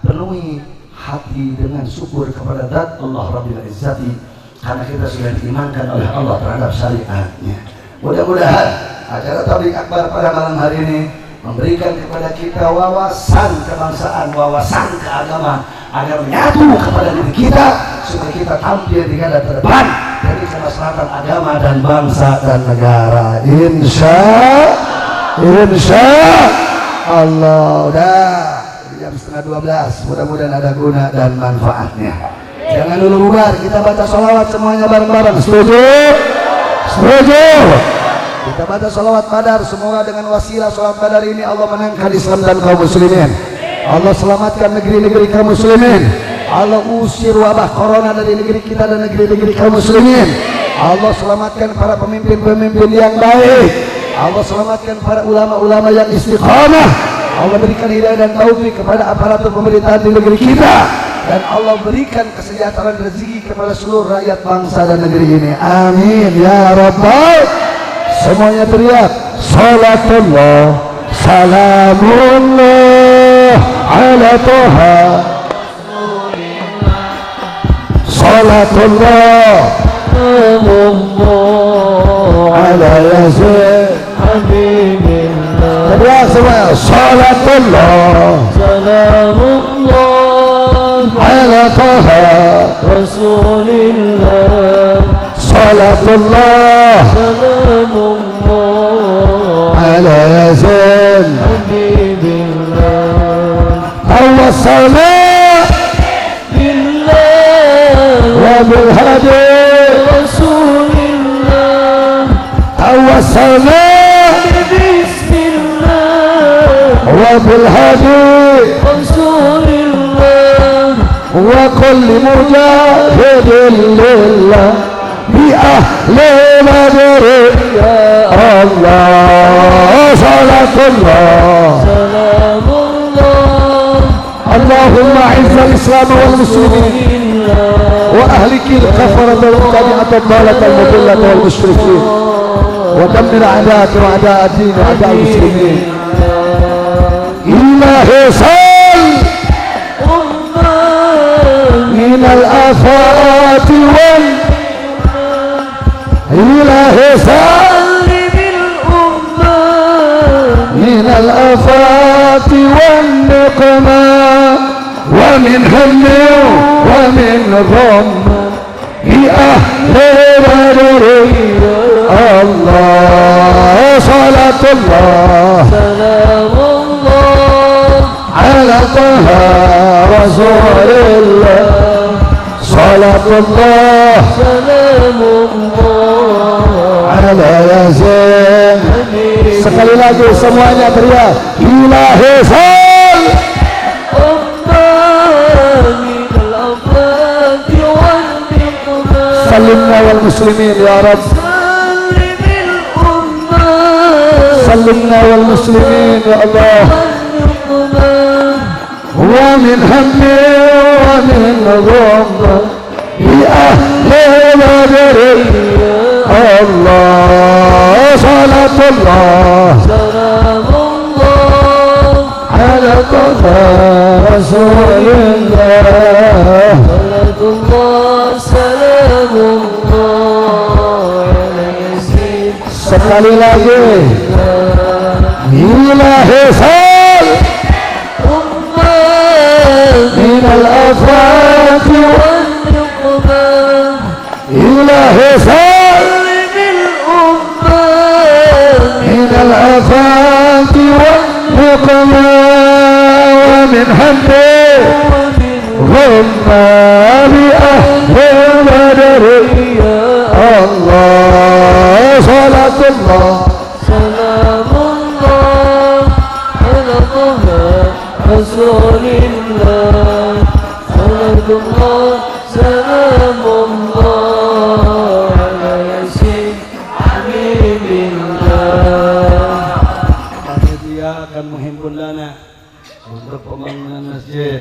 [SPEAKER 4] penuhi hati dengan syukur kepada Zat Allah Rabbil Izzati, karena kita sudah diimankan oleh Allah terhadap syariatnya. Mudah-mudahan acara tabligh akbar pada malam hari ini memberikan kepada kita wawasan kebangsaan, wawasan keagamaan, agar menyatu kepada diri kita supaya kita tampil di garda terdepan dari kemaslahatan agama dan bangsa dan negara. Insya Allah. Udah jam 11:30, mudah-mudahan ada guna dan manfaatnya. Jangan dulu bubar, kita baca sholawat semuanya bareng-bareng. Setuju? Setuju. Kita baca sholawat Badar, semoga dengan wasilah sholawat Badar ini Allah menangkan Islam dan kaum muslimin. Allah selamatkan negeri-negeri kaum muslimin. Allah usir wabah corona dari negeri kita dan negeri-negeri kaum muslimin. Allah selamatkan para pemimpin-pemimpin yang baik. Allah selamatkan para ulama-ulama yang istiqamah. Allah berikan hidayah dan taufik kepada aparatur pemerintahan di negeri kita, dan Allah berikan kesejahteraan rezeki kepada seluruh rakyat bangsa dan negeri ini. Amin ya rabbal. Semuanya teriak salatullah salamullah ala toha, salatullah ala yasin habibillah. Teriak semuanya salatullah salamullah ala toha rasulillah, salatullah salamullah ala yasin habibillah. Tawassalna billah wa bil hadi rasulillah, tawassalna bismillah wa bil hadi rasulillah wa kulli mujahidin lillah bi ahli badr ya Allah. Salatullah salamullah Allahumma a'izz al-islam wal muslimin wa ahliki al-kafarata wal mubtadi'ata ad-dalata al-mudillata wal musyrikin wa dammir a'da'aka wa a'da'a ad-din wa a'da'a al-muslimin. Ilahi sal min al-afati wal ilahi sal min al-afati wal niqma wa min hammi wa min gham ya ahli badr Allah. Salatullah salamullah ala taha rasulillah, salatullah salamullah ala yasin. Sekali lagi semuanya teriak ilahi sal salimna wal muslimin ya Rabb salimna wal muslimin ya Allah wa min hammi wa min dhamma ya ahli badr Allah salatullah salamullah ala rasulillah salatullah salamullah sekali lagi ilahi sal min al-afati wal nuqman ilahi sal min al-afati wal nuqman wa min hamdi غمّا بأهل بدر الله صلاة الله
[SPEAKER 2] سلام الله على طه رسول الله صلاة الله سلام الله على ياسين حبيب الله.
[SPEAKER 3] Panitia akan menghimpun dana untuk pembangunan masjid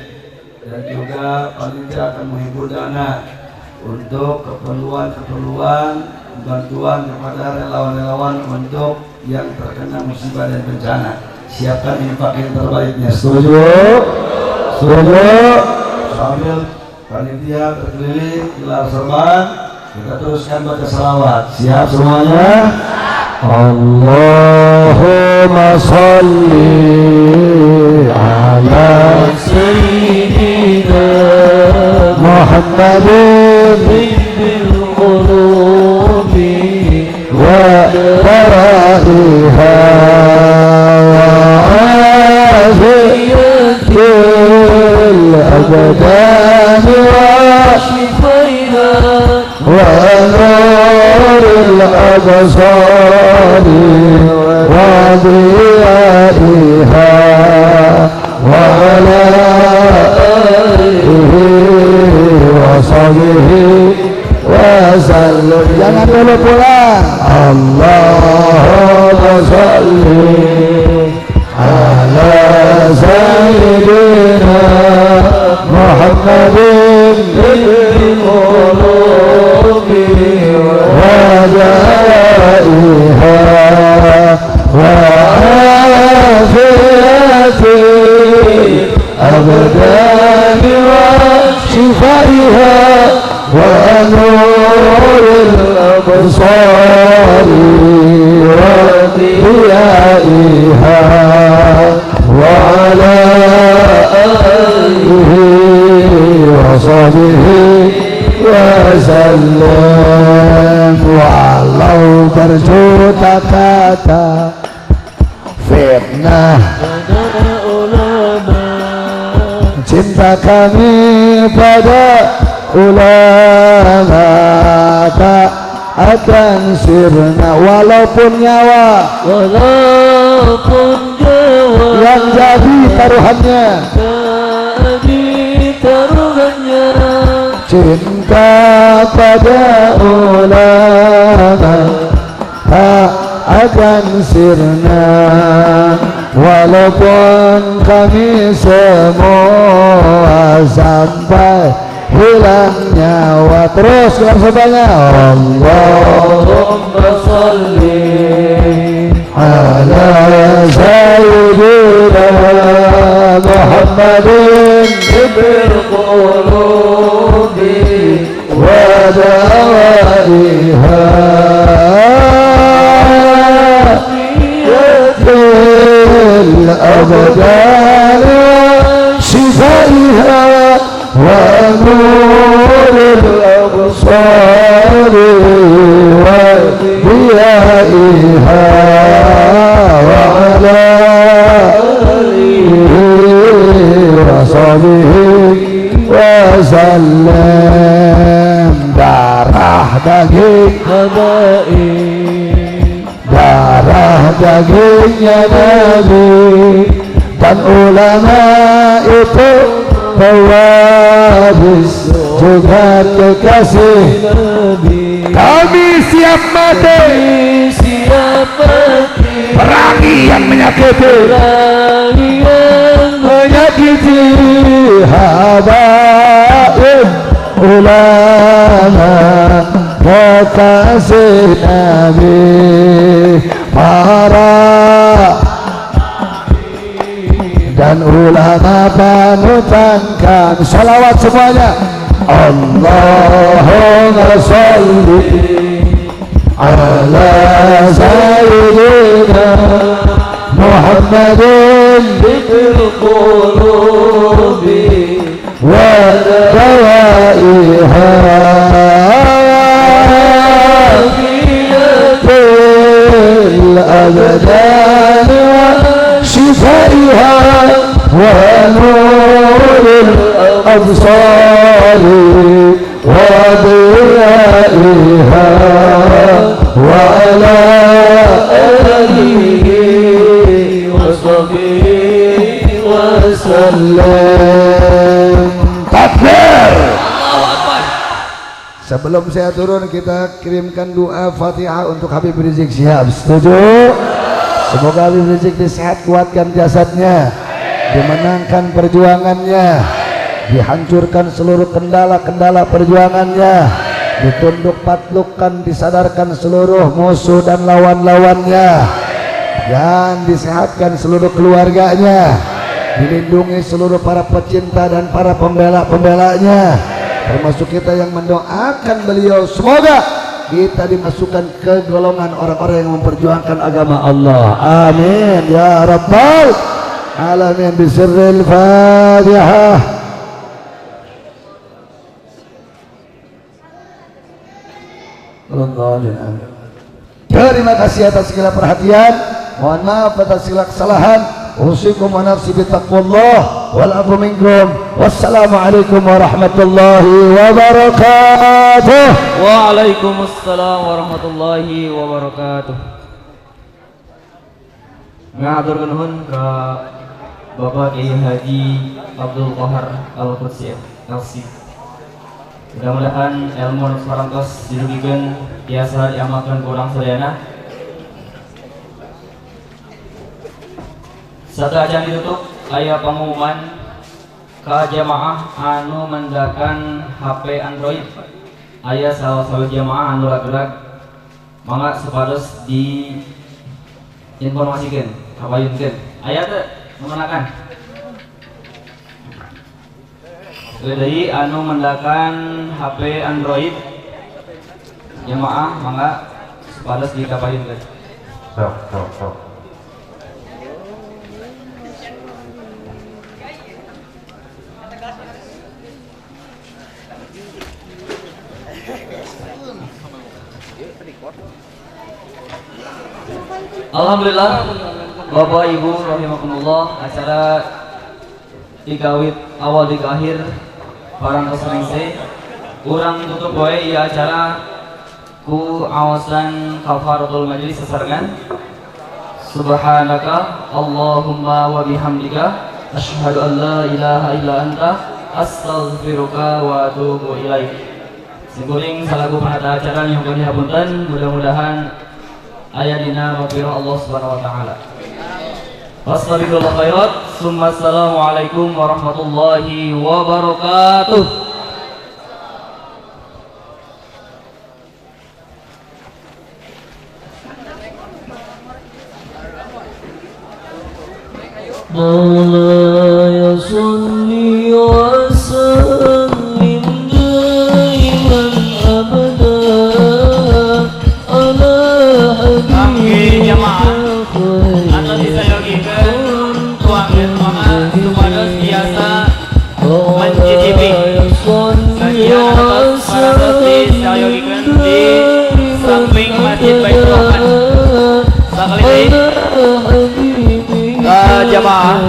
[SPEAKER 3] dan juga panitia akan menghimpun dana untuk keperluan bantuan kepada relawan-relawan untuk yang terkena musibah dan bencana. Siapkan infak yang terbaiknya.
[SPEAKER 4] setuju
[SPEAKER 3] Sambil panitia berkeliling gelar serban, kita teruskan baca salawat. Siap semuanya?
[SPEAKER 4] Allahumma salli ala
[SPEAKER 2] سيدنا
[SPEAKER 4] Muhammadin
[SPEAKER 2] بالقلوب
[SPEAKER 4] وبرائها وعافية الأبدان
[SPEAKER 2] وشفيها
[SPEAKER 4] ونور الأبصار وضيائها وعلى آله وصحبه وسلم. Jangan dulu pulang. Allahumma sholli ala sayyidina Muhammadin bil qulubi wa da'iha wa afiyati أبدان وشفائها ونور الأبصار وضيائها وعلى آله وصحبه وسلم. Walau berjuta kata fitnah cinta kami pada ulama tak akan sirna walaupun nyawa yang jadi taruhannya cinta pada ulama tak akan sirna walaupun kami semua sampai hilang nyawa. Terus yang sebanyak Allahumma sholli ala sayyidina Muhammadin bil qulubi wa dawaiha الأبدان وشفائها ونور الأبصار وضيائها وعلى آله وصحبه وسلم. Darah daging darah dagingnya Nabi dan ulama itu pewaris juga kekasih
[SPEAKER 2] Nabi.
[SPEAKER 4] Kami siap mati,
[SPEAKER 2] Siap mati
[SPEAKER 4] perangi yang menyakiti,
[SPEAKER 2] perangi yang
[SPEAKER 4] menyakiti habaib ulama kekasih Nabi, para dan ulama panutankan salawat semuanya. Allahumma sholli ala sayyidina Muhammadin
[SPEAKER 2] bil qulubi
[SPEAKER 4] wa dawaiha fil abdan wa shifaiha ونور الأبصار وضيائها وعلى آله
[SPEAKER 2] وصحبه
[SPEAKER 4] وسلم. Takbir. Sebelum saya turun, kita kirimkan doa Fatihah untuk Habib Rizik Syihab. Setuju? Semoga Habib Rizik disehat, kuatkan jasadnya, dimenangkan perjuangannya, dihancurkan seluruh kendala-kendala perjuangannya, ditunduk patlukkan, disadarkan seluruh musuh dan lawan-lawannya, dan disehatkan seluruh keluarganya, dilindungi seluruh para pecinta dan para pembela-pembelanya, termasuk kita yang mendoakan beliau. Semoga kita dimasukkan ke golongan orang-orang yang memperjuangkan agama Allah. Amin ya rabbal alamin. Bisirril Fatihah. Terima kasih atas segala perhatian. Mohon maaf atas segala kesalahan. Usikum wa nafsi bittaqwallah wal afu minkum. Wassalamualaikum warahmatullahi wabarakatuh.
[SPEAKER 1] Waalaikumsalam warahmatullahi wabarakatuh. Ngatur nuhun ke Bapak Kiai Haji Abdul Qahar Al-Qudsi LC. Mudah-mudahan ilmu parantos dirugikan biasa diamalkan kurang sedayana. Satu aja ditutup aya pengumuman ka jamaah anu mendakan HP Android. Aya salah jamaah anu ragrag mangga supados di informasikan kabayunkeun aya teh memenakan deui anu mendakan HP Android jamaah mangga supados di kabayunkeun. Sok. Alhamdulillah Bapak Ibu rahimakumullah, acara digawit awal di akhir parantos ringse urang tutup wae ieu acara ku awasan kafaratul majlis sesarengan. Subhanaka Allahumma wa bihamdika asyhadu an la ilaha illa anta astaghfiruka wa atubu ilaik. Singkuring salaku panata acara nyuhun hapunten, mudah-mudahan aya dina maghfirah Allah Subhanahu wa taala. Wassalamualaikum khairat. Assalamualaikum warahmatullahi wabarakatuh.
[SPEAKER 2] Maulaya salli wa sallim daiman abada ala
[SPEAKER 1] Kami jamaah atau disayogikeun tuangan mama supados biasa mencicipi sajian atas parantos disayogikeun di samping Masjid Baitur Rahman. Sakali jamaah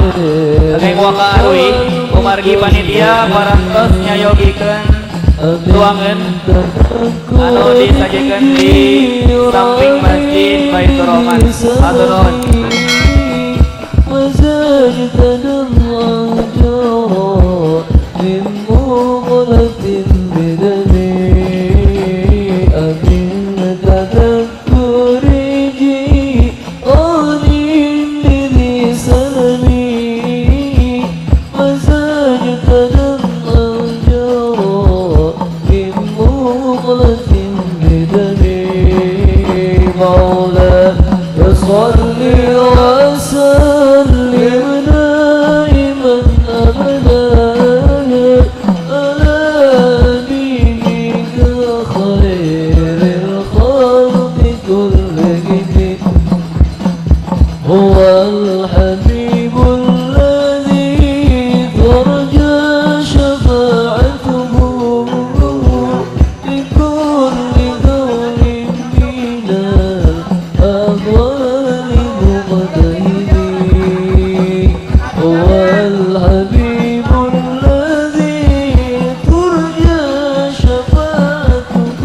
[SPEAKER 1] kenging waka arui umargi panitia parantos nyayogikeun tuangan anu disajikan di samping Masjid Baitur Rahman. Hatur nuhun.
[SPEAKER 2] وزادنا الله جرى من مغلة الحبيب الذي ترجى شفاعته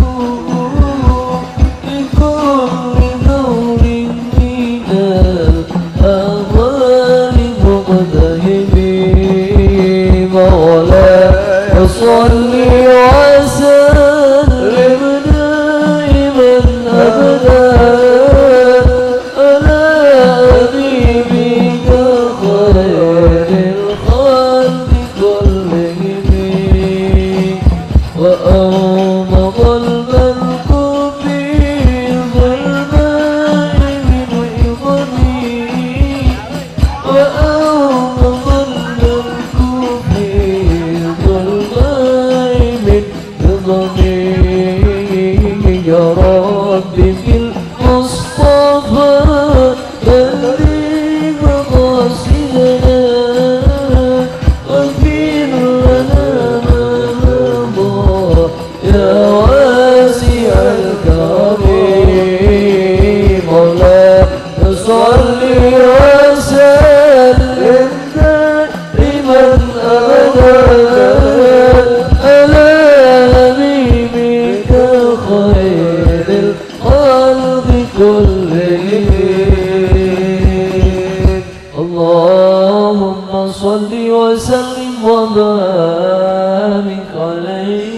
[SPEAKER 2] لكل دور من الأهوال مقتهب مولاي صل وسلم دائما أبدا على حبيبك خير الخلق كلهم وأومض الملك في ظلماء من عظمه وأومض الملك في ظلماء من عظمه يا رب بالمصطفى بلغ مقاصدنا واغفر لنا ما مضى يا واسع الكرم مولاي صل وسلم دائما ابدا على حبيبك خير الخلق كلهم اللهم صل وسلم وبارك عليه